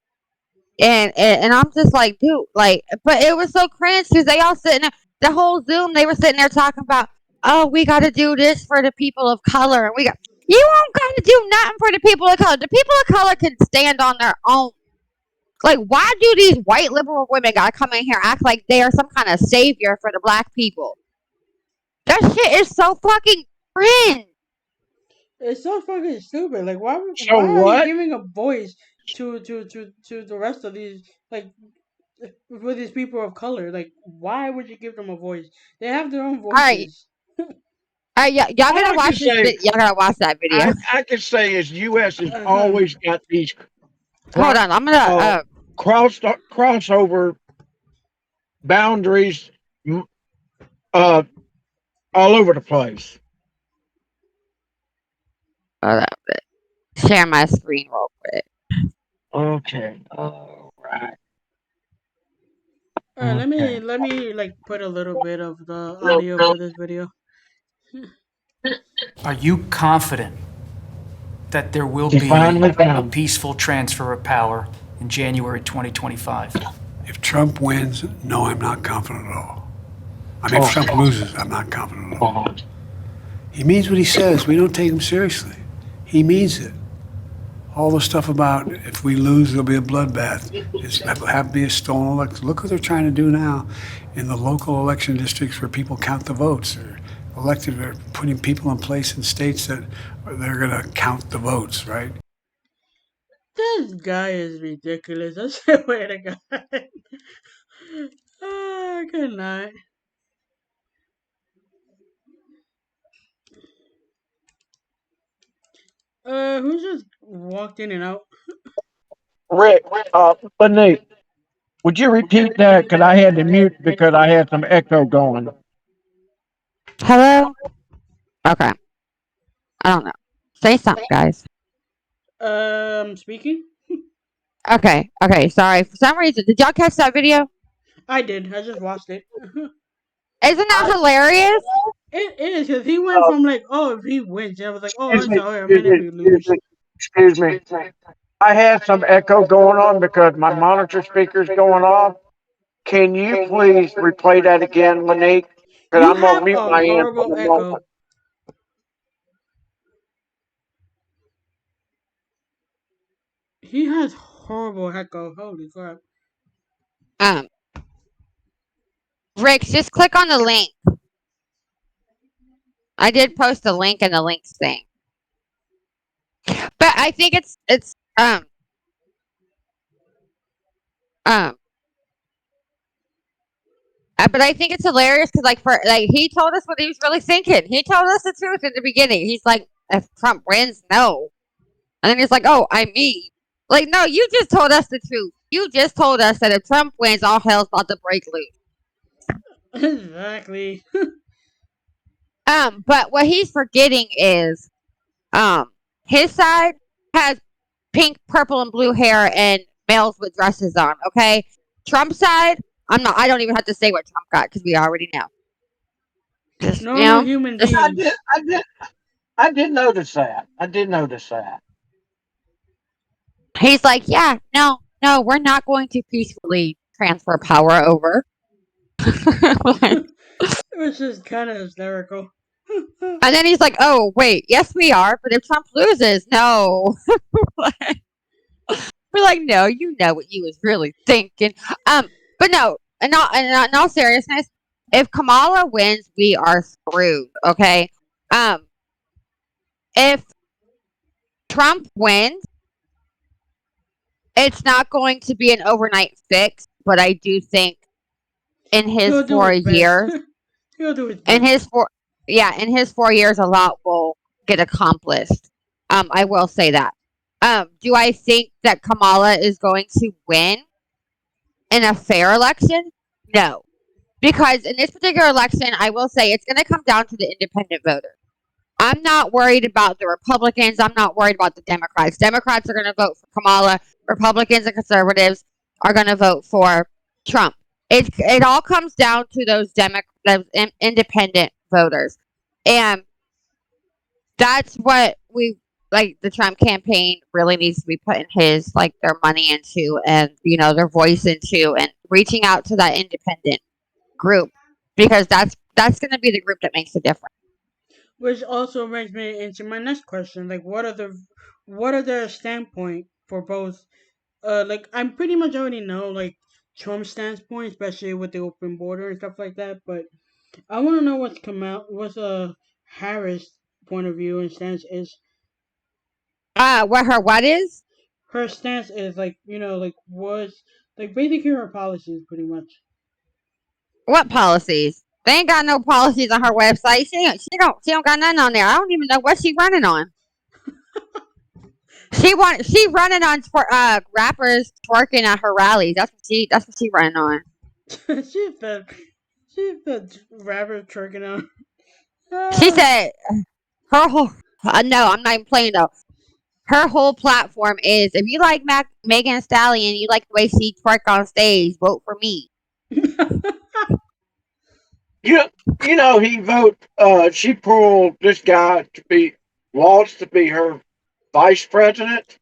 And I'm just like, dude, like, but it was so cringe because they all sitting there, the whole Zoom, they were sitting there talking about, oh, we got to do this for the people of color, and you won't got to do nothing for the people of color. The people of color can stand on their own. Like, why do these white liberal women gotta come in here act like they are some kind of savior for the black people? That shit is so fucking cringe. It's so fucking stupid. Like, So why are you what? giving a voice to the rest of these, like, for these people of color? Like, why would you give them a voice? They have their own All right, voices. yeah, y'all All gotta I can watch this. say, Y'all gotta watch that video. I can say is U.S. has Uh-huh. always got these Hold cro- on, I'm gonna. uh, crossover boundaries, m- uh, all over the place. Hold up, share my screen real quick. Okay. All right. Let me Okay. like put a little bit of the audio for this video. Are you confident that there will He be finally a found. peaceful transfer of power in January 2025? If Trump wins, no, I'm not confident at all. I mean, if Oh, Trump loses, I'm not confident at all. oh, He means what he says. We don't take him seriously. He means it. All the stuff about if we lose, there'll be a bloodbath. It's have to be a stolen election. Look what they're trying to do now in the local election districts where people count the votes. They're putting people in place in states that they're going to count the votes, right? This guy is ridiculous. I swear to God. Good night. Who just walked in and out? Rick, Beneath, would you repeat that? Because I had to mute because I had some echo going. Hello. Okay. I don't know. Say something, guys. Speaking. Okay. Okay. Sorry. For some reason, did y'all catch that video? I did. I just watched it. Isn't that hilarious? It is because he went from like, oh, if he wins, I was like, oh, Excuse I'm me, sorry, I excuse meant me, if we excuse lose. me, excuse me. I had some echo going on because my monitor speaker's going off. Can you please replay that again, Monique? Because You I'm gonna have mute a my end for horrible the echo. moment. He has horrible echo. Holy crap! Um, Rick, just click on the link. I did post a link in the links thing, but I think it's um But I think it's hilarious because, like, for like, he told us what he was really thinking. He told us the truth in the beginning. He's like, if Trump wins, no. And then he's like, oh, I mean, like, no, you just told us the truth. You just told us that if Trump wins, all hell's about to break loose. Exactly. But what he's forgetting is, um, his side has pink, purple, and blue hair and males with dresses on. Okay, Trump's side, I'm not. I don't even have to say what Trump got because we already know. Just Normal human just I did, beings. I did, I did notice that. I did notice that. he's like, yeah, no, no, we're not going to peacefully transfer power over. It And was just kind of hysterical. then he's like, oh wait, yes we are, but if Trump loses, no. We're like, no, you know what you was really thinking. But no, in all seriousness, if Kamala wins, we are screwed. Okay. Um, if Trump wins, it's not going to be an overnight fix. But I do think in his He'll do four his best. years, He'll do his in best. his four, yeah, in his 4 years, a lot will get accomplished. I will say that. Do I think that Kamala is going to win in a fair election? No. Because in this particular election, I will say it's going to come down to the independent voter. I'm not worried about the Republicans. I'm not worried about the Democrats. Democrats are going to vote for Kamala. Republicans and conservatives are going to vote for Trump. It all comes down to those independent voters, and that's what we like. The Trump campaign really needs to be putting his like their money into, and their voice into, and reaching out to that independent group because that's going to be the group that makes a difference. Which also brings me into my next question. Like, what are their standpoint for both? Like I'm pretty much already know like Trump's standpoint, especially with the open border and stuff like that. But I want to know what's Harris' point of view and stance is. What her what is? Her stance is like like was like basically her policies pretty much. What policies? They ain't got no policies on her website. She don't got nothing on there. I don't even know what she running on. She running on rappers twerking at her rallies. That's what she running on. she said she said rapper tricking out. She Ah. said her whole no, I'm not even playing though. Her whole platform is if you like Megan Thee Stallion, you like the way she twerk on stage, vote for me. You, he vote. She pulled this guy to be Waltz to be her vice president.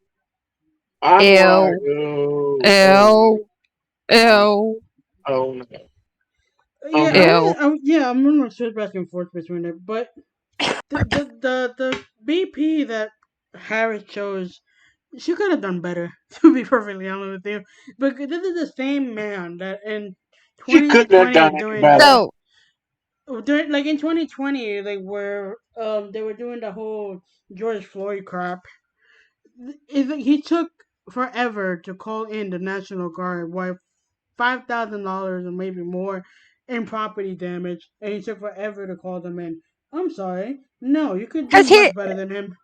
I'm like, Ew, oh, oh, ew, ew, oh, no, oh Yeah, no. I'm gonna switch back and forth between it, but the BP that Harris chose, she could have done better. To be perfectly honest with you, but this is the same man that in She couldn't have 2020 done any doing better. So, like in 2020 like where they were doing the whole George Floyd crap. He took forever to call in the National Guard. Why $5,000 or maybe more in property damage, and he took forever to call them in. I'm sorry. No, you could do cause he much better than him.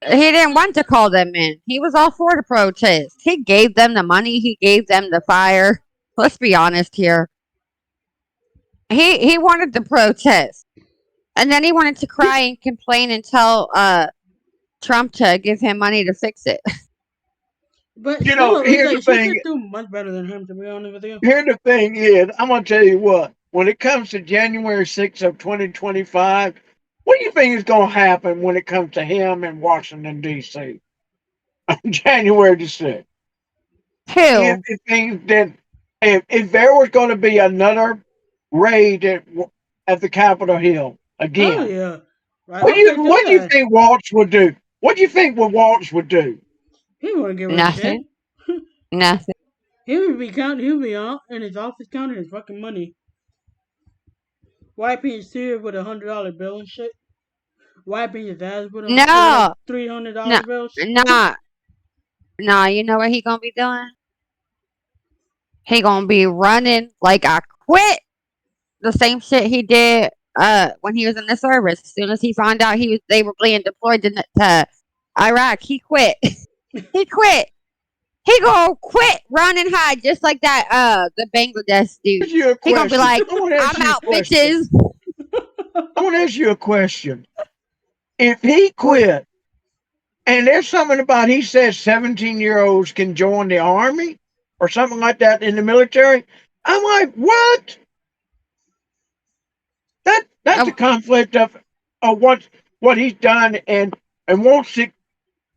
he didn't want to call them in. He was all for the protest. He gave them the money. He gave them the fire. Let's be honest here. He wanted the protest, and then he wanted to cry and complain and tell Trump to give him money to fix it. But still, it's Here's the like she thing. could do much better than him. To be honest with you. Here the thing is, I'm gonna tell you what. When it comes to January 6th of 2025, what do you think is gonna happen when it comes to him in Washington D.C. on January 6th? If Who? it things that if there was going to be another raid at the Capitol Hill Oh again, yeah. Right. Okay, to what do you that. think Waltz would do? What do you think what Waltz would do? He wouldn't give a shit. Nothing. Nothing. He would be counting. He would be out in his office counting his fucking money, wiping his tears with $100 bill and shit. Wiping his ass with like No. No. $300 bills. Nah. Nah. You know what he gonna be doing? He gonna be running like a quit the same shit he did when he was in the service. As soon as he found out they were being deployed to Iraq, he quit. He quit. He gonna quit, run and hide just like that the Bangladesh dude. Ask you a He gonna be question. like, I want to ask I'm you a out, question. bitches. I want to ask you a question. If he quit, and there's something about he says 17-year-olds can join the army or something like that in the military, I'm like, what? That's a Um, conflict of what he's done and wants to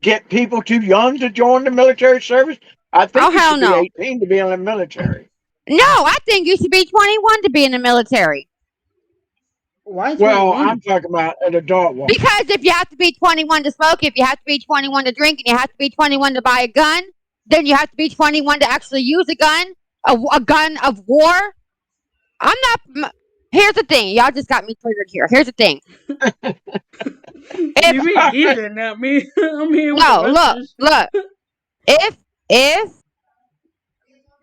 get people too young to join the military service. I oh think you hell should be no. 18 to be in the military. No, I think you should be 21 to be in the military. Why Well, I'm 21? talking about an adult one. Because if you have to be 21 to smoke, if you have to be 21 to drink, and you have to be 21 to buy a gun, then you have to be 21 to actually use a gun, a gun of war. I'm not. Here's the thing. Y'all just got me triggered here. Here's the thing. If You mean he did, not me. I'm here with the no, look, message. look. If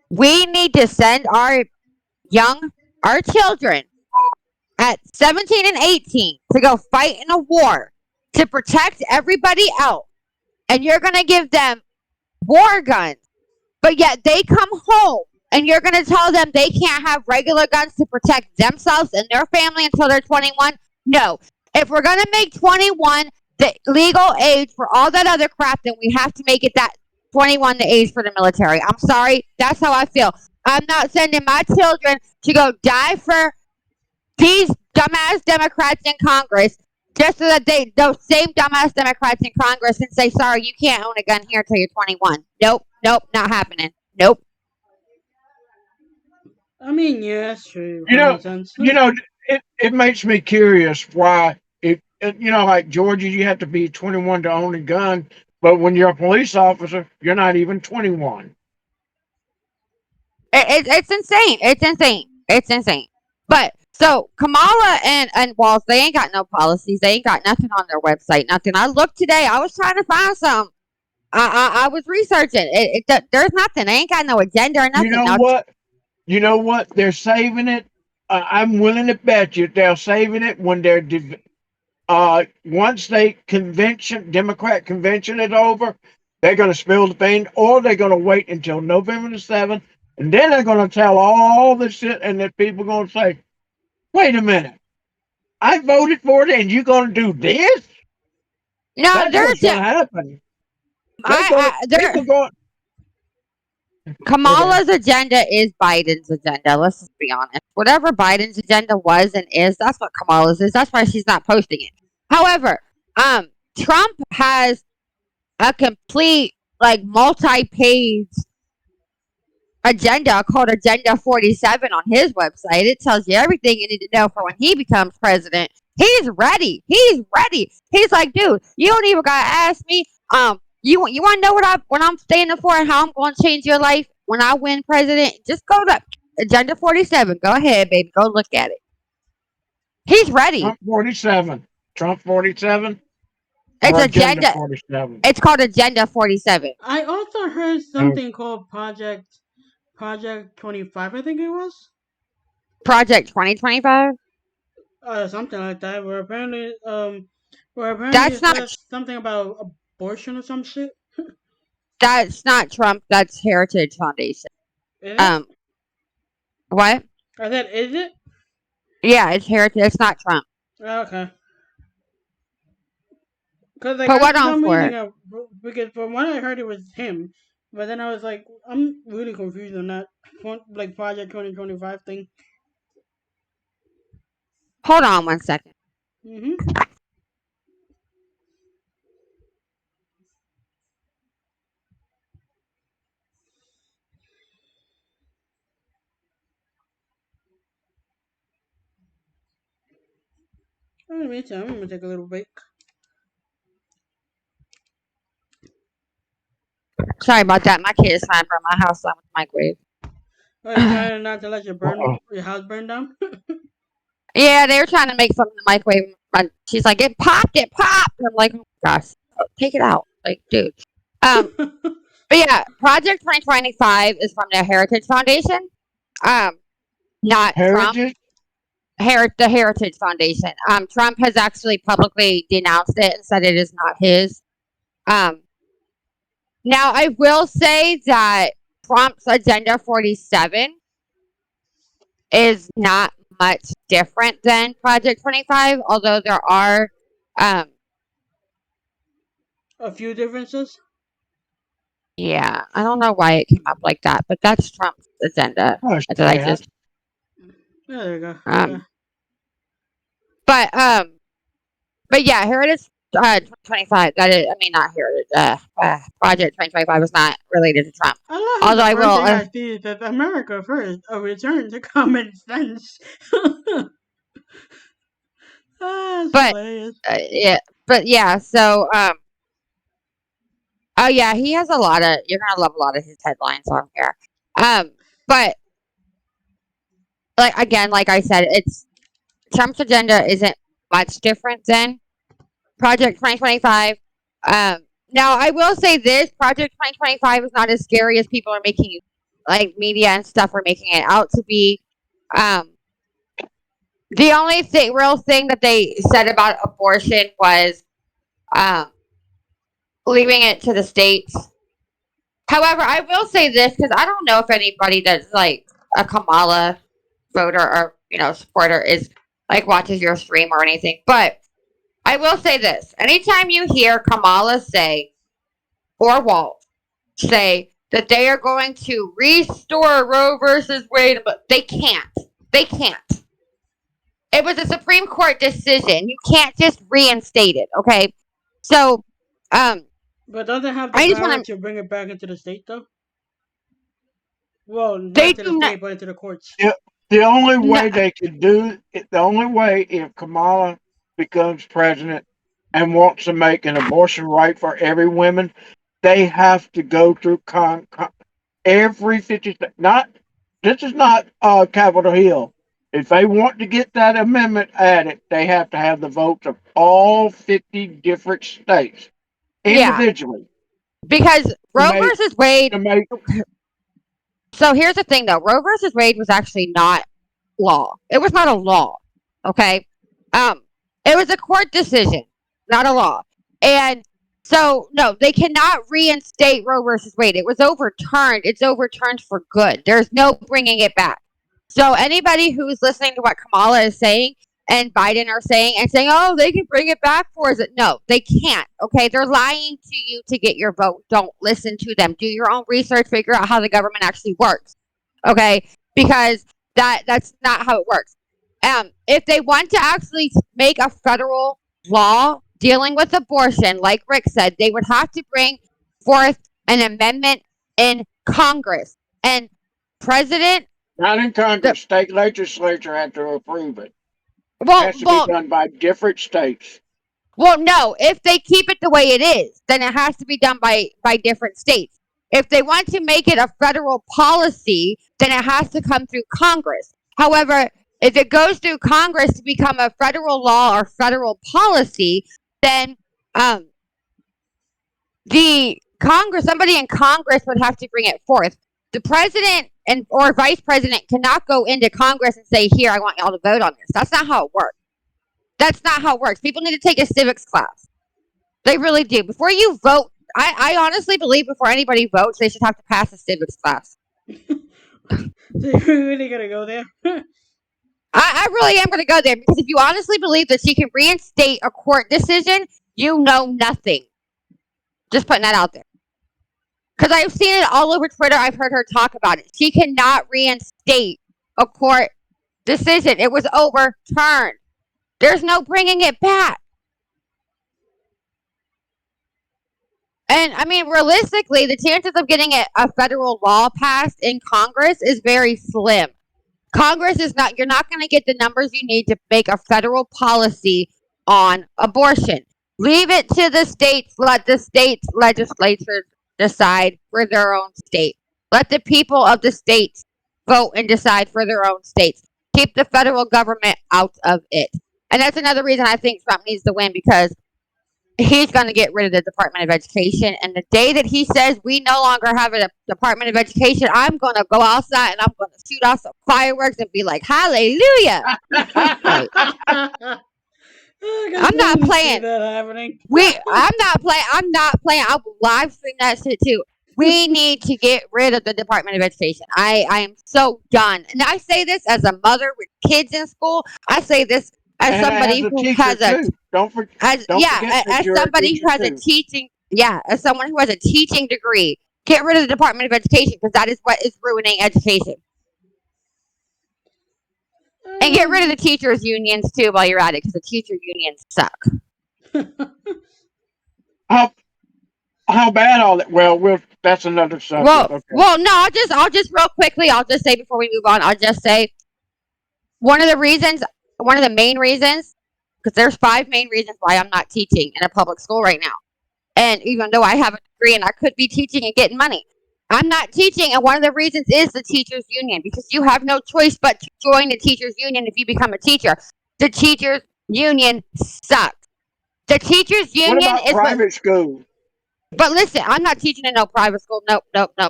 we need to send our children at 17 and 18 to go fight in a war to protect everybody else, and you're gonna give them war guns, but yet they come home and you're going to tell them they can't have regular guns to protect themselves and their family until they're 21? No. If we're going to make 21 the legal age for all that other crap, then we have to make it that 21 the age for the military. I'm sorry. That's how I feel. I'm not sending my children to go die for these dumbass Democrats in Congress just so that those same dumbass Democrats in Congress can say, sorry, you can't own a gun here until you're 21. Nope, not happening. Nope. I mean, yeah, that's true. You know, Common sense. you know, it makes me curious why like Georgia, you have to be 21 to own a gun, but when you're a police officer, you're not even 21. It's insane. It's insane. It's insane. But so Kamala and Walls, they ain't got no policies. They ain't got nothing on their website. Nothing. I looked today. I was trying to find some. I was researching. There's nothing. They ain't got no agenda or You nothing. know Now, what? You know what? They're saving it. I'm willing to bet you they're saving it when once Democrat convention is over, they're going to spill the beans, or they're going to wait until November the 7th, and then they're going to tell all the shit, and then people are going to say, "Wait a minute, I voted for it, and you're going to do this?" no, That's what's going to happen. They're going to there. people going. Go ahead. Kamala's agenda is Biden's agenda. Let's just be honest. Whatever Biden's agenda was and is, that's what Kamala's is. That's why she's not posting it. However, Trump has a complete, like, multi-page agenda called Agenda 47 on his website. It tells you everything you need to know for when he becomes president. He's ready. He's ready. He's like, dude, you don't even gotta ask me. You want to know what I'm standing for and how I'm going to change your life when I win president? Just go to Agenda 47. Go ahead, baby. Go look at it. He's ready. Trump 47. Trump 47 It's or Agenda agenda. 47. It's called Agenda 47. I also heard Oh, something called Project 25. I think it was. Project 2025. Something like that. Where apparently That's it not. says something about abortion or some shit. That's not Trump. That's Heritage Foundation. Is it? Um. What? I said, is it? Yeah, it's Heritage. It's not Trump. Okay. Because like Put I, what for on some for reason, it? because from what I heard, it was him. But then I was like, I'm really confused on that, like Project 2025 thing. Hold on 1 second. Mhm. Me too. I'm gonna take a little break. Sorry about that. My kid is trying to burn my house down with the microwave. Oh, you trying not to let uh-oh. your house burn down? Yeah, they were trying to make something in the microwave. And she's like, it popped, it popped. I'm like, oh gosh, take it out. Like, dude. Um, but yeah, Project 2025 is from the Heritage Foundation. Um, not Trump. Heritage? The Heritage Foundation. Trump has actually publicly denounced it and said it is not his. Um, Now, I will say that Trump's Agenda 47 is not much different than Project 25, although there are, um, A few differences. yeah, I don't know why it came up like that, but that's Trump's agenda Oh, that I yeah. just, Yeah, there you go. Okay. um, but, um, but yeah, Heritage, 25, that is, I mean, not Heritage, Project 2025 is not related to Trump. I love how Although the I first will, thing I see is that America first, a return to common sense. That's but, hilarious. yeah, but yeah, so, oh yeah, he has a lot of. You're gonna love a lot of his headlines on here. But like again, like I said, it's Trump's agenda isn't much different than Project 2025. Now I will say this: Project 2025 is not as scary as people are making, like media and stuff are making it out to be. Um, the only real thing that they said about abortion was um, leaving it to the states. However, I will say this because I don't know if anybody that's like a Kamala voter or supporter is like watches your stream or anything. But I will say this: anytime you hear Kamala say or Walt say that they are going to restore Roe versus Wade, but they can't. They can't. It was a Supreme Court decision. You can't just reinstate it. Okay, so But doesn't have the I just power want to. to bring it back into the state, though. Well, They not to the do not. state, but into the courts. The only No, way they could do it, the only way if Kamala becomes president and wants to make an abortion right for every woman, they have to go through every 50 states. Not this is not Capitol Hill. If they want to get that amendment added, they have to have the votes of all 50 different states yeah, individually because to Roe make versus Wade. to make. So here's the thing, though. Roe versus Wade was actually not law. It was not a law. Okay. Um, it was a court decision, not a law. And so no, they cannot reinstate Roe versus Wade. It was overturned. It's overturned for good. There's no bringing it back. So anybody who's listening to what Kamala is saying and Biden are saying and saying, "Oh, they can bring it back for us," no, they can't. Okay, they're lying to you to get your vote. Don't listen to them. Do your own research. Figure out how the government actually works. Okay, because that's not how it works. If they want to actually make a federal law dealing with abortion, like Rick said, they would have to bring forth an amendment in Congress. And President, Not in the Congress. State legislature have to approve it. well, Has to be well, done by different states. well, no. If they keep it the way it is, then it has to be done by different states. If they want to make it a federal policy, then it has to come through Congress. However, if it goes through Congress to become a federal law or federal policy, then um, the Congress, somebody in Congress would have to bring it forth. The president and or vice president cannot go into Congress and say, "Here, I want y'all to vote on this." That's not how it works. That's not how it works. People need to take a civics class. They really do. Before you vote, I honestly believe before anybody votes, they should have to pass a civics class. So you're really gonna go there? I really am going to go there because if you honestly believe that she can reinstate a court decision, you know nothing. Just putting that out there. Because I've seen it all over Twitter. I've heard her talk about it. She cannot reinstate a court decision. It was overturned. There's no bringing it back. And I mean, realistically, the chances of getting a federal law passed in Congress is very slim. Congress is not, you're not going to get the numbers you need to make a federal policy on abortion. Leave it to the states. Let the states' legislatures decide for their own state. Let the people of the states vote and decide for their own states. Keep the federal government out of it. And that's another reason I think Trump needs to win because he's going to get rid of the Department of Education. And the day that he says we no longer have a Department of Education, I'm going to go outside and I'm going to shoot off some fireworks and be like, hallelujah. Like, I can I'm not totally see playing. that happening. I'm not playing. I'm not playing. I will live stream that shit too. We need to get rid of the Department of Education. I am so done. And I say this as a mother with kids in school. I say this as And as somebody a who teacher has a too. Don't forget that as you're a somebody teacher who has a too. teaching as someone who has a teaching degree. Get rid of the Department of Education because that is what is ruining education. And get rid of the teachers unions too while you're at it because the teacher unions suck. How how bad all that? Well, that's another subject. Okay. No, I'll just real quickly, I'll just say before we move on, I'll just say one of the main reasons, because there's 5 main reasons why I'm not teaching in a public school right now. And even though I have a degree and I could be teaching and getting money, I'm not teaching. And one of the reasons is the teachers union, because you have no choice but to join the teachers union if you become a teacher. The teachers union sucks. The teachers What union about is what. private schools? But listen, I'm not teaching in no private school. Nope.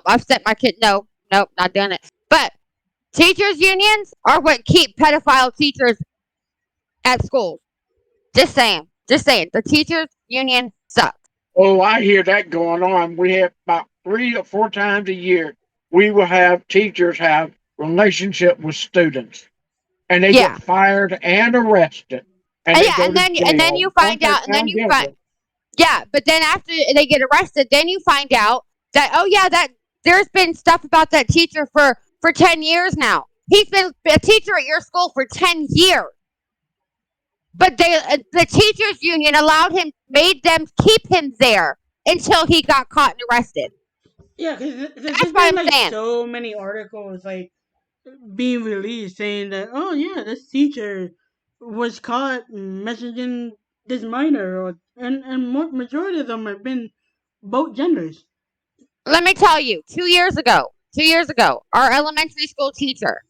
I've sent my kid. Nope, not doing it. But teachers unions are what keep pedophile teachers at schools. Just saying. The teachers union sucks. Oh, I hear that going on. We have about 3 or 4 times a year. We will have teachers have relationship with students, and they Yeah. get fired and arrested, and they Yeah, go to and then jail. you Don't find they out, and then sound you find guilty? yeah, but then after they get arrested, then you find out that that there's been stuff about that teacher for 10 years now. He's been a teacher at your school for 10 years. But the teachers union made them keep him there until he got caught and arrested. Yeah, because That's there's what been I'm like saying. so many articles like being released saying that, oh yeah, this teacher was caught messaging this minor, and majority of them have been both genders. Let me tell you, 2 years ago, our elementary school teacher.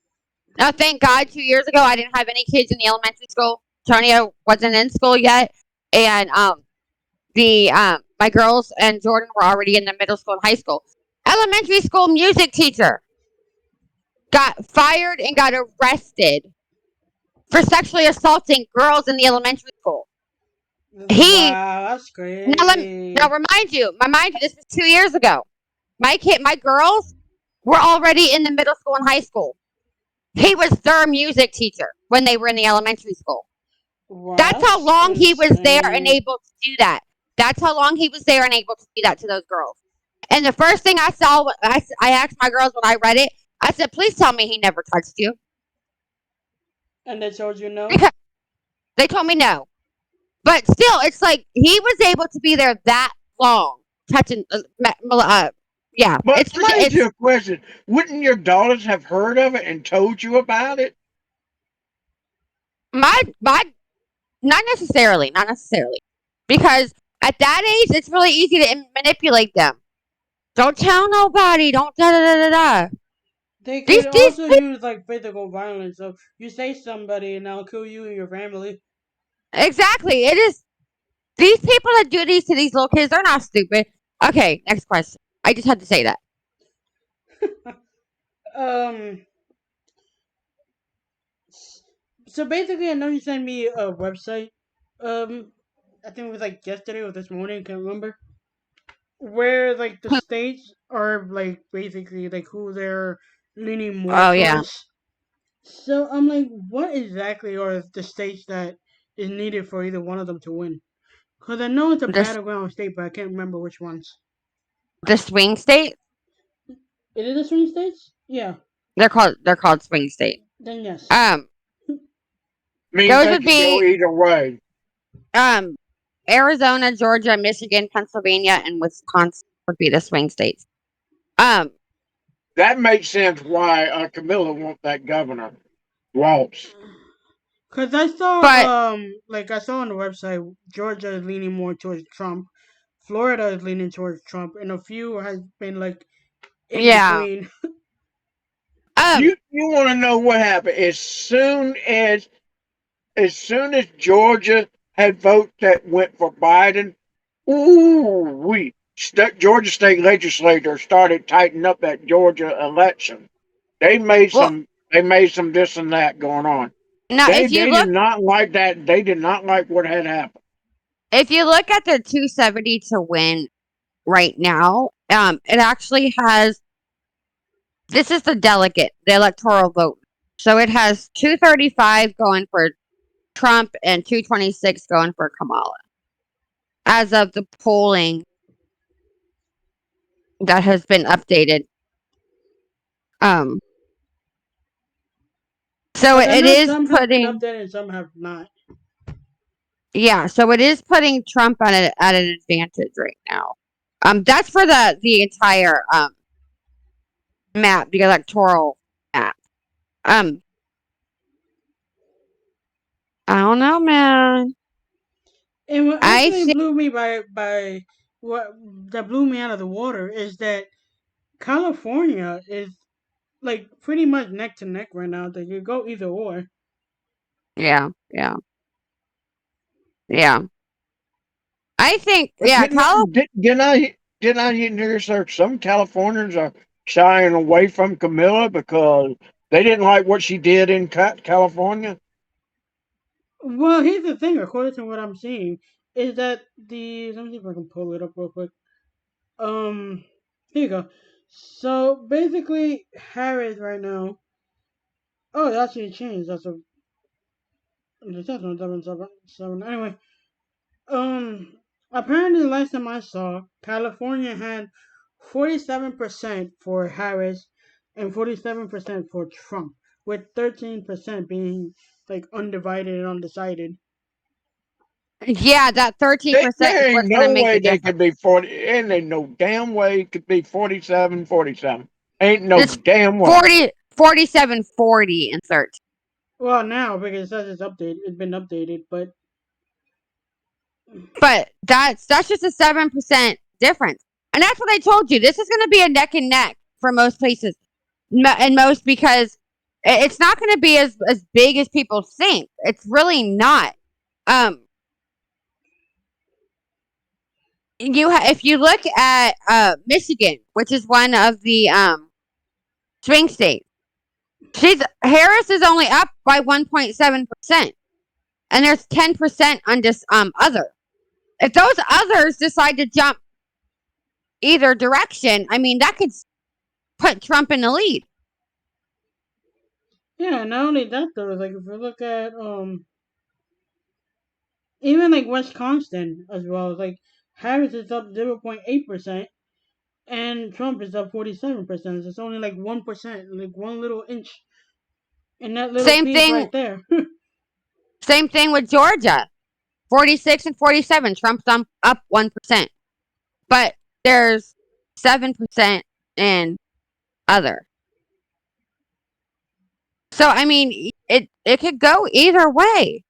Now, thank God, 2 years ago, I didn't have any kids in the elementary school. Tonya wasn't in school yet, and the my girls and Jordan were already in the middle school and high school. Elementary school music teacher got fired and got arrested for sexually assaulting girls in the elementary school. He Wow, that's now crazy. remind you, this was 2 years ago. My girls were already in the middle school and high school. He was their music teacher when they were in the elementary school. Wow, That's how that's long he was there and insane. able to do that. That's how long he was there and able to do that to those girls. And the first thing I saw, I asked my girls when I read it, I said, please tell me he never touched you. And they told you no? Because they told me no. But still, it's like he was able to be there that long, touching, yeah. But It's, let me ask you it's a question. Wouldn't your daughters have heard of it and told you about it? my, not necessarily. Because at that age, it's really easy to manipulate them. Don't tell nobody. Don't da da da da da. They These could these also use like physical violence. So you say somebody and I'll kill you and your family. exactly. It is these people that do these to these little kids. They're not stupid. Okay, next question. I just had to say that. Um. So basically, I know you sent me a website. Um, I think it was like yesterday or this morning. Can't remember. Where like the states are like basically like who they're leaning more Oh yeah, towards. So I'm like, what exactly are the states that is needed for either one of them to win? Because I know it's a this battleground state, but I can't remember which ones. the swing state. It is the swing states? Yeah. They're called swing state. Then yes. Um, Means those they would could go be either way. um Arizona, Georgia, Michigan, Pennsylvania, and Wisconsin would be the swing states. Um, That makes sense why Camilla wants that governor. Waltz. Cause I but saw like I saw on the website Georgia is leaning more towards Trump, Florida is leaning towards Trump, and a few has been like in yeah. between. Um, You want to know what happened as soon as Georgia had votes that went for Biden, Ooh, Georgia State legislature started tightening up that Georgia election. They made Well, some. They made some this and that going on. now They did not like that. They did not like what had happened. if you look at the 270 to win right now, it actually has, this is the delegate, the electoral vote. So it has 235 going for Trump and 226 going for Kamala as of the polling that has been updated. Um, so Like I it know is some have been putting, updated and some have not. yeah, so it is putting Trump at an advantage right now. That's for the entire map, the electoral map. Um, I don't know, man. And what I actually think, blew me by what that blew me out of the water is that California is like pretty much neck to neck right now. That you go either or. yeah, yeah, yeah. I think, But yeah, didn't I hear sir, some Californians are shying away from Camilla because they didn't like what she did in California. Well, here's the thing. According to what I'm seeing, is that the let me see if I can pull it up real quick. Um, here you go. So basically, Harris right now. Oh, it actually changed. That's on 777. Anyway, apparently the last time I saw, California had 47% for Harris and 47% for Trump, with 13% being like undivided and undecided. yeah, that 13% is There ain't what's going to no make way the they could be difference. 40, and ain't no damn way it could be 47, 47. Ain't no It's damn way. 40, 47, 40, and 13. Well, now because it says it's been updated, but But that's just a 7% difference. And that's what I told you. This is going to be a neck and neck for most places. And most because it's not going to be as big as people think. It's really not. Um, if you look at Michigan, which is one of the swing states, Harris is only up by 1.7%, and there's 10% on this other. If those others decide to jump either direction, I mean that could put Trump in the lead. yeah, not only that though, like if you look at even like Wisconsin as well, like Harris is up 0.8% and Trump is up 47%. So it's only like 1%, like one little inch in that little Same piece thing. right there. Same thing with Georgia. 46 and 47. Trump's up 1%, but there's 7% in other. So I mean, it could go either way.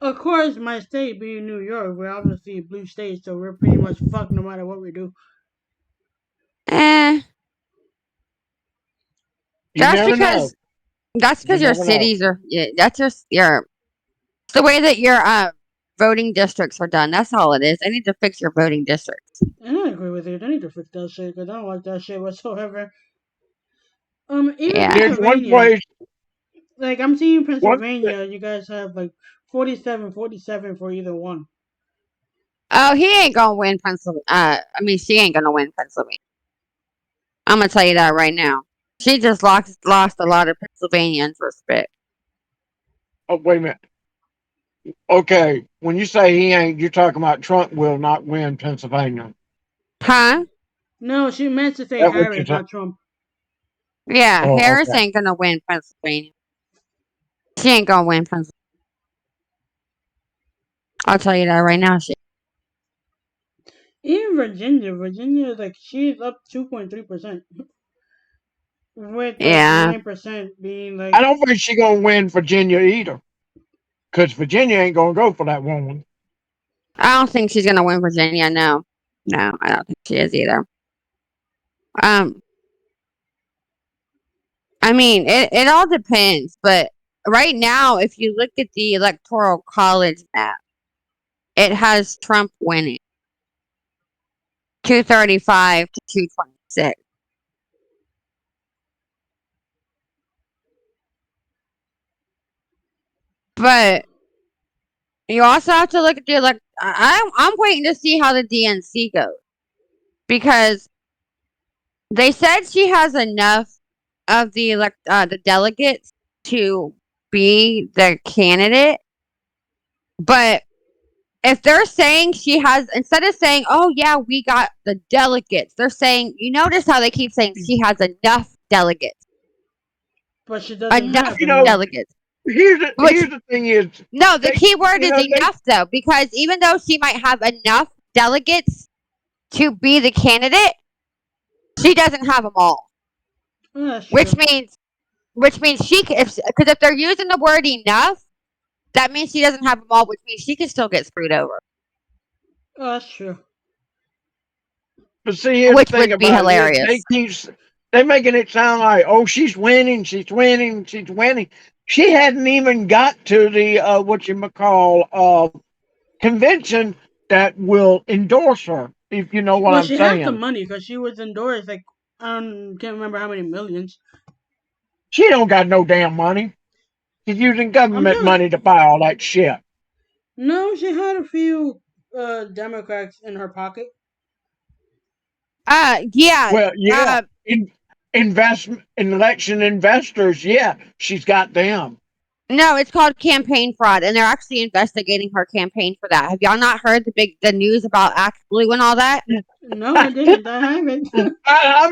Of course, my state being New York, we're obviously a blue state, so we're pretty much fucked no matter what we do. Eh, You that's never know. because that's You because your never know. cities are. Yeah, that's just your. It's the way that your voting districts are done. That's all it is. I need to fix your voting districts. And I agree with you. They need to fix that shit because I don't like that shit whatsoever. Even Yeah. There's one Pennsylvania, place, like I'm seeing one, Pennsylvania, you guys have like 47 for either one. Oh, he ain't gonna win Pennsylvania. I mean, she ain't gonna win Pennsylvania. I'm gonna tell you that right now. She just lost a lot of Pennsylvanians' respect. oh, wait a minute. Okay, when you say he ain't, you're talking about Trump will not win Pennsylvania. Huh? No, she meant to say That what you're Harris, saying? not Trump. Yeah, Oh, Harris okay. ain't gonna win Pennsylvania. She ain't gonna win Pennsylvania. I'll tell you that right now. Even Virginia, like she's up 2.3%, with like Yeah. 9% being I like. don't think she gonna win Virginia either, because Virginia ain't gonna go for that woman. I don't think she's gonna win Virginia. No, no, I don't think she is either. Um, I mean, it all depends, but right now, if you look at the electoral college map, it has Trump winning 235 to 226. But you also have to look at the I'm waiting to see how the DNC goes because they said she has enough of the delegates to be the candidate, but if they're saying she has, instead of saying, "Oh yeah, we got the delegates," they're saying, you notice how they keep saying she has enough delegates, but she doesn't enough have You any. know, delegates. here's Which the thing is no, the they key word you is know they enough though, because even though she might have enough delegates to be the candidate, she doesn't have them all. Oh, that's Which true. means, if they're using the word enough, that means she doesn't have them all, which means she can still get screwed over, Oh, that's true. But see, here's the which thing would be about it. They hilarious. keep they making it sound like, oh, she's winning, she's winning, she's winning. She hadn't even got to the what you call convention that will endorse her. If you know what Well, I'm she has the saying, money because she was endorsed like can't remember how many millions. she don't got no damn money. She's using I'm government not. money to buy all that shit. No, she had a few Democrats in her pocket. Yeah. Well, yeah, Uh, investment election investors, yeah, she's got them. no, it's called campaign fraud, and they're actually investigating her campaign for that. Have y'all not heard the news about Act Blue and all that? No, I didn't. I haven't. I'm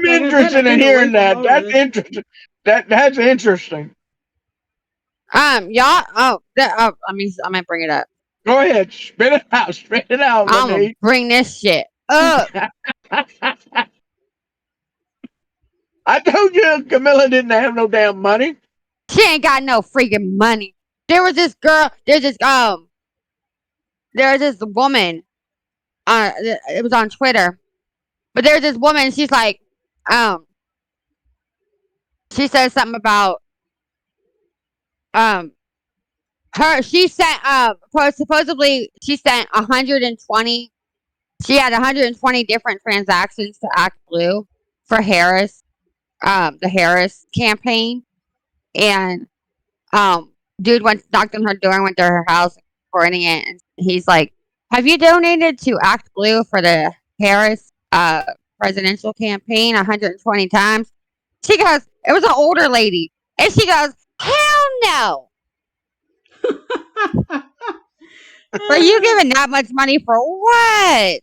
Like I said, I've interested in been away hearing from that. all of That's this. interesting. That's interesting. Y'all. I might bring it up. Go ahead, spit it out. Spit it out, I'm gonna Lanique. bring this shit up. I told you Camilla didn't have no damn money. She ain't got no freaking money. There was this girl. There's this woman. It was on Twitter, but there's this woman. She's like, um, she said something about um her. She sent supposedly she sent 120. She had 120 different transactions to Act Blue for Harris, the Harris campaign, and um, dude went knocked on her door and went to her house recording it, and he's like, "Have you donated to Act Blue for the Harris presidential campaign 120 times?" She goes, "It was an older lady," and she goes, "Hell no! But you giving that much money for what?"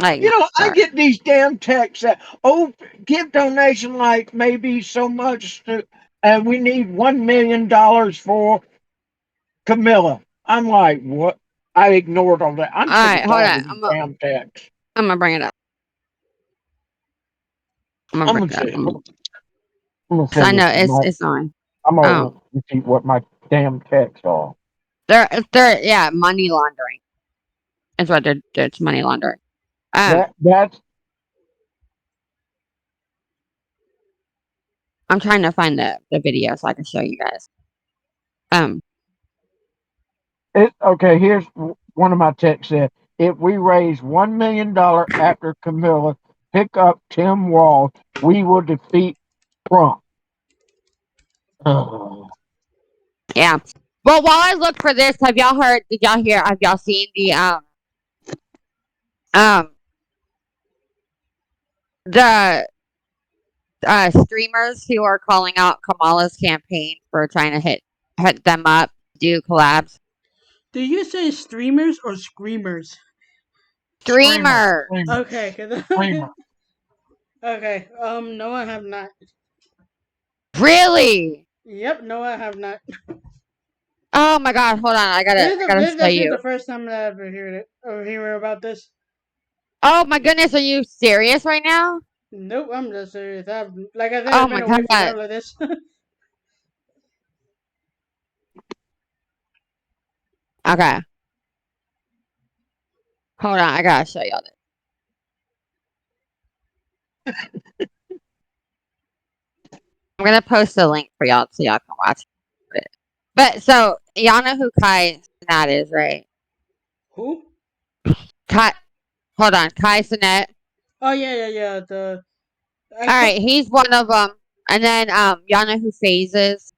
Like, You no, know, I sorry. get these damn texts that, oh, give donation like maybe so much to, and we need $1 million for Camilla. I'm like, what? I ignored all that. I'm All sick right, and hold tired on. of these damn texts. I'm gonna bring it up. I'm gonna I'm bring gonna it up. say, I'm gonna Cause I send know this to my. it's annoying. I'm Um, gonna repeat what my damn texts are. they're money laundering. Is what it's money laundering. That's I'm trying to find the video so I can show you guys. Um, it. Okay, here's one of my texts said, if we raise $1 million after Camilla pick up Tim Walz, we will defeat Trump. Oh, yeah. Well, while I look for this, have y'all heard? Did y'all hear? Have y'all seen um the streamers who are calling out Kamala's campaign for trying to hit them up, do collabs? Do you say streamers or screamers? screamer, Streamer, screamer, Okay, screamer. okay. No, I have not. really? Yep, no, I have not. Oh my god! Hold on, I gotta This is show actually the you. first time that I ever heard it or hear about this. Oh my goodness, are you serious right now? Nope, I'm just serious. Like I said, Oh I've my been away from god. all of this. Okay, hold on, I gotta show y'all this. I'm gonna post a link for y'all so y'all can watch it. But so y'all know who Kai Cenat is, right? Who? Kai, hold on, Kai Sinet. Oh yeah, yeah, yeah. The I All co- right, he's one of them. And then y'all know who FaZe is?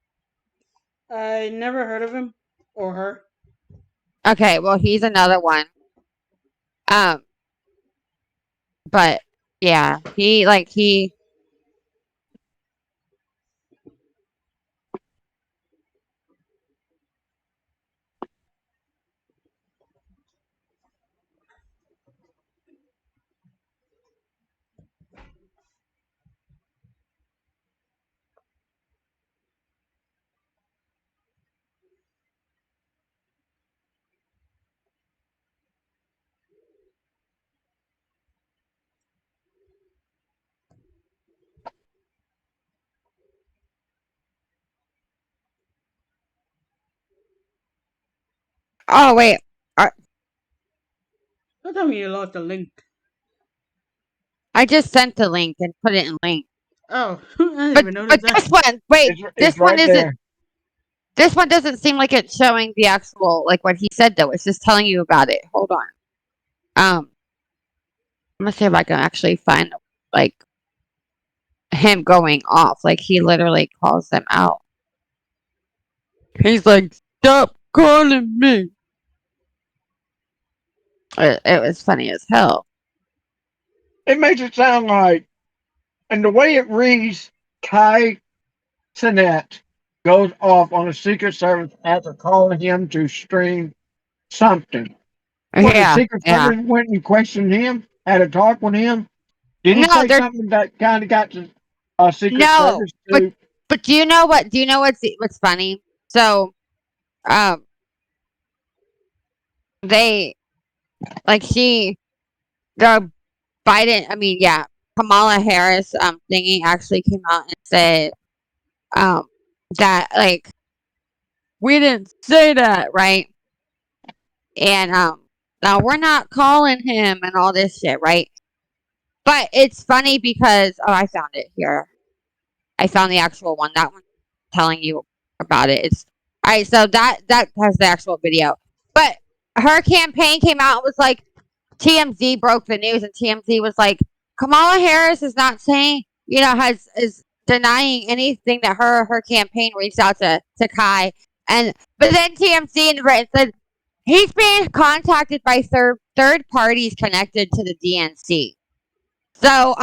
I never heard of him or her. Okay, well he's another one. Um, but yeah, he. Oh wait, uh, Don't tell me you lost the link. I just sent the link and put it in link. Oh, I didn't But even notice but that. this one, wait, It's this one right isn't. there. This one doesn't seem like it's showing the actual like what he said though. It's just telling you about it. Hold on. I'm gonna see if I can actually find like him going off. Like he literally calls them out. He's like, "Stop calling me." It was funny as hell. It makes it sound like, and the way it reads, Kai Sinet goes off on a Secret Service after calling him to stream something. What, the Yeah, Secret yeah. Service went and questioned him, had a talk with him? Did he No, say they're something that kind of got the Secret no, Service to? but do you know what? Do you know what's funny? So, um, they like the Biden. I mean, yeah, Kamala Harris thingy actually came out and said um that like we didn't say that, right? And now we're not calling him and all this shit, right? But it's funny because I found it here. I found the actual one. That one telling you about it. It's all right. So that has the actual video. But her campaign came out and was like, TMZ broke the news, and TMZ was like, Kamala Harris is not saying, has is denying anything that her campaign reached out to Kai, and but then TMZ and Britain said he's being contacted by third parties connected to the DNC. So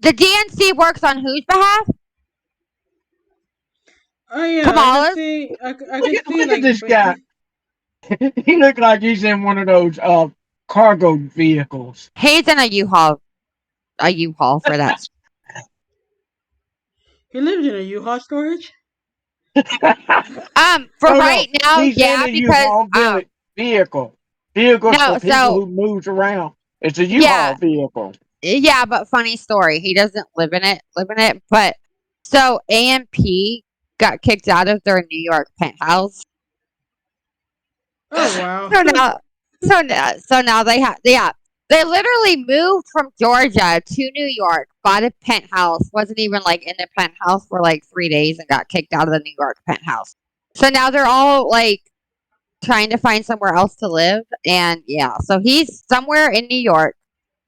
the DNC works on whose behalf? Oh yeah, I could Kamala's. see. I Look could at see look at like this guy. He looked like he's in one of those cargo vehicles. He's in a U-Haul for that. he lives in a U-Haul storage. For No, no, right now, he's in yeah, a because U-Haul vehicle. Vehicles for no, people so who moves around. It's a U-Haul yeah, vehicle. yeah, but funny story. He doesn't live in it, but so AMP got kicked out of their New York penthouse. Oh wow. So now, so now they literally moved from Georgia to New York, bought a penthouse, wasn't even like in the penthouse for like 3 days, and got kicked out of the New York penthouse. So now they're all like trying to find somewhere else to live, and yeah, so he's somewhere in New York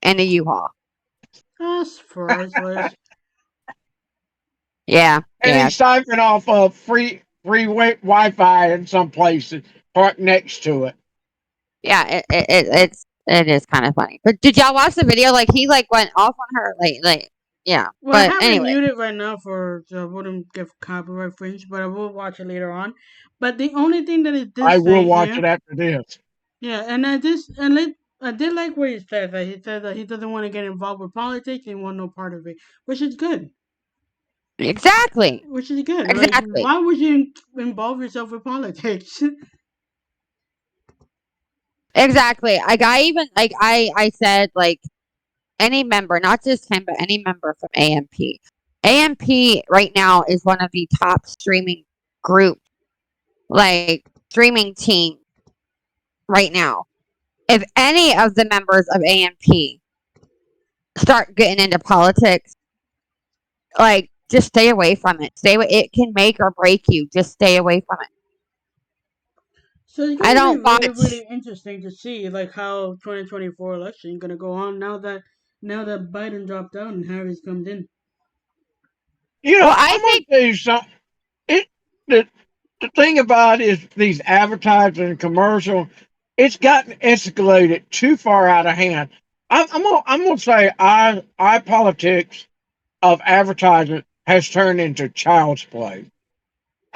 in a U-Haul. That's priceless. Yeah, And yeah, he's siphoned off free Wi-Fi in some places parked next to it. yeah. It is kind of funny. But did y'all watch the video? Like he like went off on her, like yeah. Well, I But have it anyway, muted right now for so I wouldn't get copyright infringed, but I will watch it later on. But the only thing that it did I will say watch here, it after this. yeah, and I did like what he said that he said that he doesn't want to get involved with politics and want no part of it, which is good. exactly, Which is good. Like, exactly. why would you involve yourself with politics? Exactly. Like I even like I said like any member, not just him, but any member from AMP. AMP right now is one of the top streaming group, like streaming team right now. If any of the members of AMP start getting into politics, like just stay away from it. Stay away. It can make or break you. Just stay away from it. So it's I gonna be don't really, watch. really interesting to see like how 2024 election is gonna go on now that Biden dropped out and Harris comes in. You Well, know, I I'm gonna think, tell you something. It the the thing about it is these advertising and commercial, it's gotten escalated too far out of hand. I'm gonna say I politics of advertising has turned into child's play.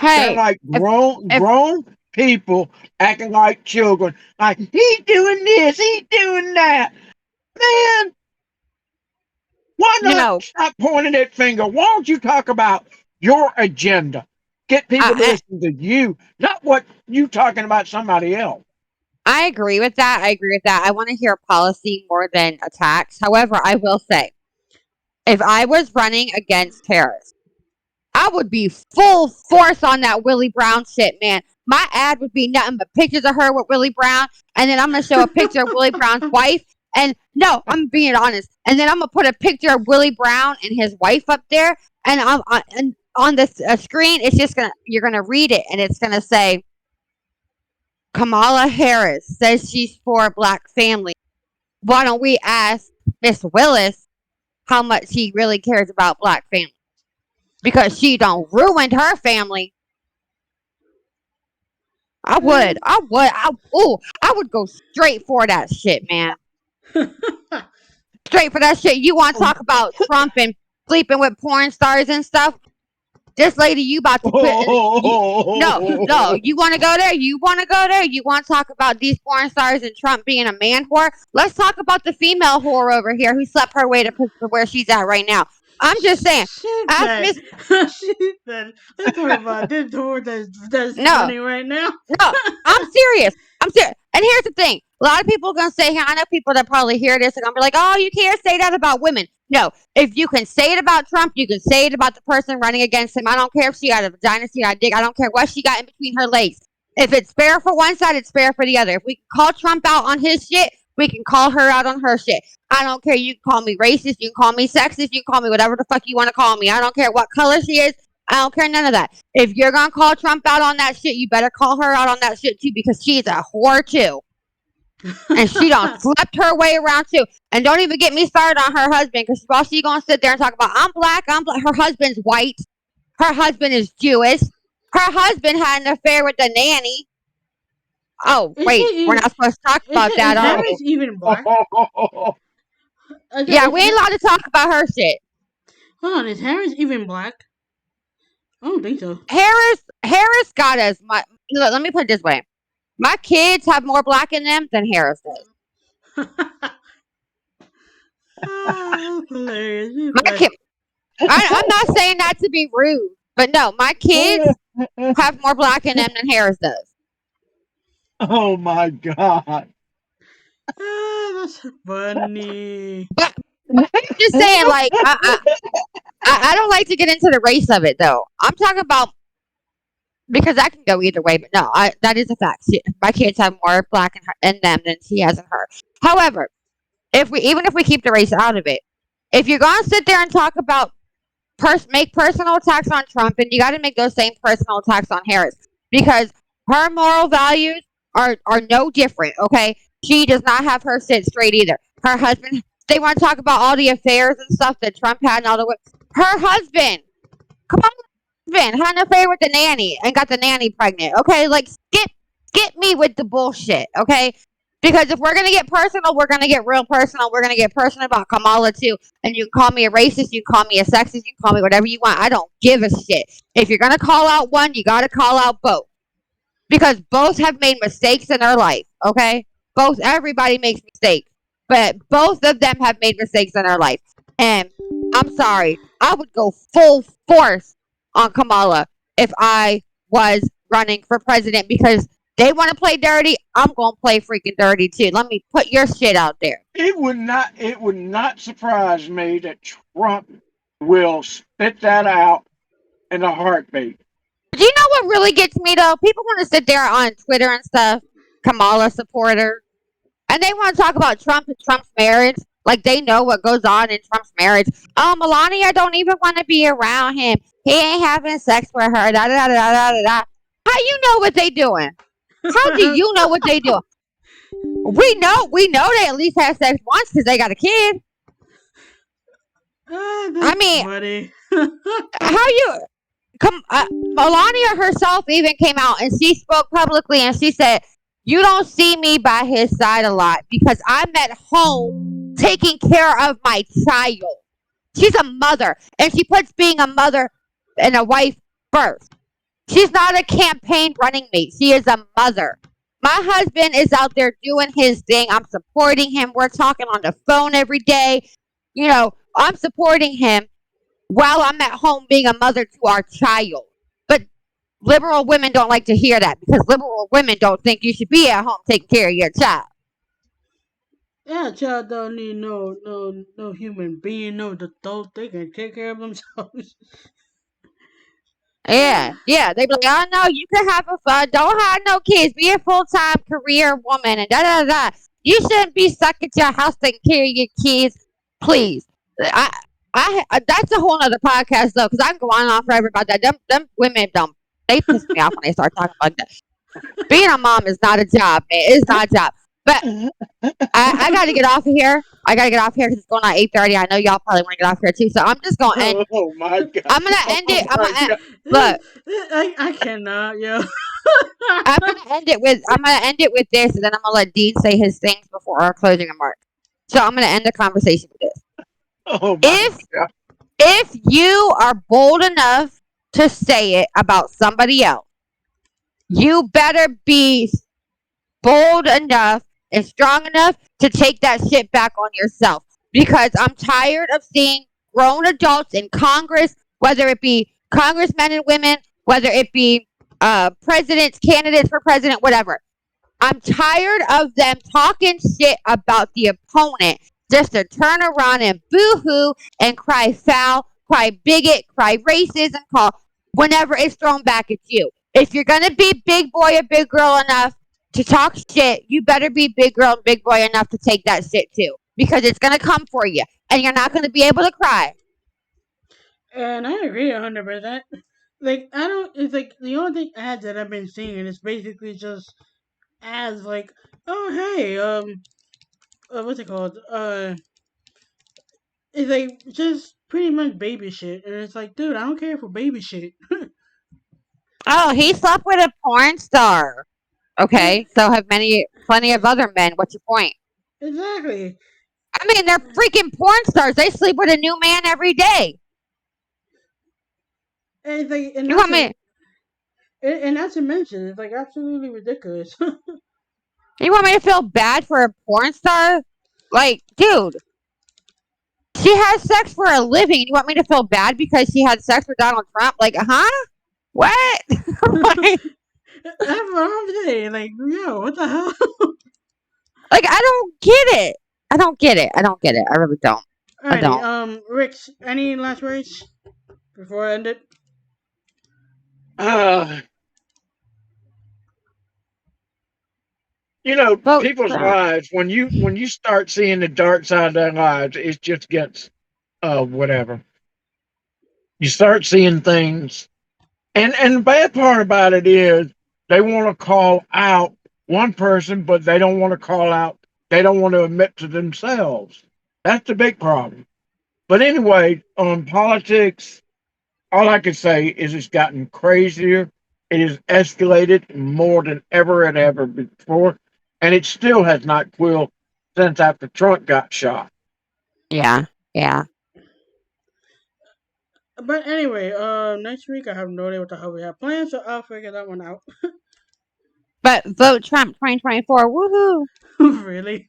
They're hey, like if if grown people acting like children. Like he's doing this, he's doing that. Man, why not no, stop pointing that finger? Why don't you talk about your agenda? Get people to I, listen to you, not what you talking about somebody else. I agree with that. I agree with that. I want to hear policy more than attacks. However, I will say, if I was running against Harris, I would be full force on that Willie Brown shit, man. My ad would be nothing but pictures of her with Willie Brown, and then I'm gonna show a picture of Willie Brown's wife. And no, I'm being honest. And then I'm gonna put a picture of Willie Brown and his wife up there, and and on the screen, it's just gonna you're gonna read it, and it's gonna say Kamala Harris says she's for Black families. Why don't we ask Miss Willis how much she really cares about Black families? Because she don't ruined her family. I would go straight for that shit, man. Straight for that shit. You want to talk about Trump and sleeping with porn stars and stuff? This lady, you about to put you. No, no. You want to go there? You want to go there? You want to talk about these porn stars and Trump being a man whore? Let's talk about the female whore over here who slept her way to where she's at right now. I'm just saying. Shit Ask that. Miss. Shit that. Let's talk about this door that's No, running right now. no, I'm serious. I'm serious. And here's the thing. A lot of people are going to say, I know people that probably hear this and going to be like, oh, you can't say that about women. No, if you can say it about Trump, you can say it about the person running against him. I don't care if she got a vagina, she got a dick. I don't care what she got in between her legs. If it's fair for one side, it's fair for the other. If we can call Trump out on his shit, we can call her out on her shit. I don't care. You can call me racist. You can call me sexist. You can call me whatever the fuck you want to call me. I don't care what color she is. I don't care none of that. If you're gonna call Trump out on that shit, you better call her out on that shit too, because she's a whore too, and she don't slept her way around too. And don't even get me started on her husband, because while she gonna sit there and talk about I'm black, her husband's white, her husband is Jewish, her husband had an affair with the nanny. Oh is wait, he we're even? not supposed to talk about that, Is are Harris we? even black? Yeah, Is, we ain't allowed to talk about her shit. hold on, is Harris even black? I don't think so. Harris got as much. Look, let me put it this way: my kids have more black in them than Harris does. Ah, that's hilarious. He's My like, kid, I'm not saying that to be rude, but no, my kids have more black in them than Harris does. Oh my God. that's funny. But I'm just saying, like, I don't like to get into the race of it though. I'm talking about because that can go either way, but no, that is a fact. My kids have more black in them than she has in her. However, if we keep the race out of it, if you're gonna sit there and talk about make personal attacks on Trump, and you got to make those same personal attacks on Harris, because her moral values are no different. Okay, she does not have her shit straight either. Her husband. They want to talk about all the affairs and stuff that Trump had and all the. Her husband. Come on, husband had an affair with the nanny and got the nanny pregnant. Okay, like skip me with the bullshit. Okay. Because if we're gonna get personal, we're gonna get real personal. We're gonna get personal about Kamala too. And you can call me a racist, you can call me a sexist, you can call me whatever you want. I don't give a shit. If you're gonna call out one, you gotta call out both. Because both have made mistakes in their life, okay? Everybody makes mistakes. But both of them have made mistakes in their life. And I'm sorry, I would go full force on Kamala if I was running for president, because they want to play dirty. I'm gonna play freaking dirty too. Let me put your shit out there. It would not surprise me that Trump will spit that out in a heartbeat. Do you know what really gets me though? People want to sit there on Twitter and stuff, Kamala supporter, and they want to talk about Trump and Trump's marriage. Like they know what goes on in Trump's marriage. Oh, Melania don't even want to be around him. He ain't having sex with her. Da da da da da da da. How you know what they doing? How do you know what they do? We know they at least had sex once because they got a kid. I That's mean, funny. how you come? Melania herself even came out and she spoke publicly and she said, "You don't see me by his side a lot because I'm at home taking care of my child." She's a mother, and she puts being a mother and a wife first. She's not a campaign running mate. She is a mother. My husband is out there doing his thing. I'm supporting him. We're talking on the phone every day. I'm supporting him while I'm at home being a mother to our child. But liberal women don't like to hear that because liberal women don't think you should be at home taking care of your child. Yeah, child don't need no human being, no adult. They can take care of themselves. Yeah, yeah. They be like, "Oh no, you can have a fun. Don't have no kids. Be a full time career woman and da da da. You shouldn't be stuck at your house taking care of your kids, please." I, that's a whole nother podcast though, because I can go on and on forever about that. Them women don't. They piss me off when they start talking about that. Being a mom is not a job, man. It's not a job. But I got to get off of here. I got to get off here because it's going on 8:30. I know y'all probably want to get off here too. So I'm just going to end. Oh my God. I'm going to end it. I'm my going to end. God. Look. I cannot, yo. I'm gonna end it with this, and then I'm gonna let Dean say his things before our closing remarks. So I'm gonna end the conversation with this. Oh my If God. if you are bold enough to say it about somebody else, you better be bold enough and strong enough to take that shit back on yourself. Because I'm tired of seeing grown adults in Congress, whether it be congressmen and women, whether it be presidents, candidates for president, whatever. I'm tired of them talking shit about the opponent just to turn around and boo-hoo and cry foul, cry bigot, cry racist, and call whenever it's thrown back at you. If you're gonna be big boy or big girl enough to talk shit, you better be big girl and big boy enough to take that shit too. Because it's gonna come for you. And you're not gonna be able to cry. And I agree 100%. Like I don't. It's like the only thing ads that I've been seeing is basically just ads like, oh hey, what's it called? It's like just pretty much baby shit, and it's like, dude, I don't care for baby shit. Oh, he slept with a porn star. Okay, so have plenty of other men. What's your point? Exactly. I mean, they're freaking porn stars. They sleep with a new man every day. And it's like, You want me? and not to mention, it's like absolutely ridiculous. You want me to feel bad for a porn star? Like, dude, she has sex for a living. You want me to feel bad because she had sex with Donald Trump? Like, huh? What? like, That's what I'm saying. Like, yo, what the hell? I don't get it. I don't get it. I don't get it. I really don't. I Alrighty, don't. Rich, any last words before I end it? Uh, Vote people's Trump. lives, when you start seeing the dark side of their lives, it just gets whatever. You start seeing things, and the bad part about it is they want to call out one person, but they don't want to call out. They don't want to admit to themselves. That's the big problem. But anyway, on politics, all I can say is it's gotten crazier. It has escalated more than ever and ever before, and it still has not cooled since after Trump got shot. Yeah. Yeah. But anyway, next week I have no idea what the hell we have planned, so I'll figure that one out. But vote Trump 2024. Woohoo. Really?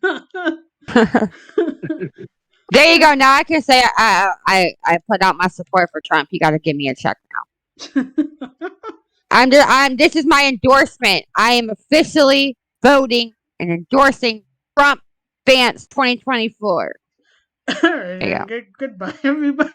There you go. Now I can say I put out my support for Trump. You got to give me a check now. This is my endorsement. I am officially voting and endorsing Trump Vance 2024. Alright, There you then go. goodbye, everybody.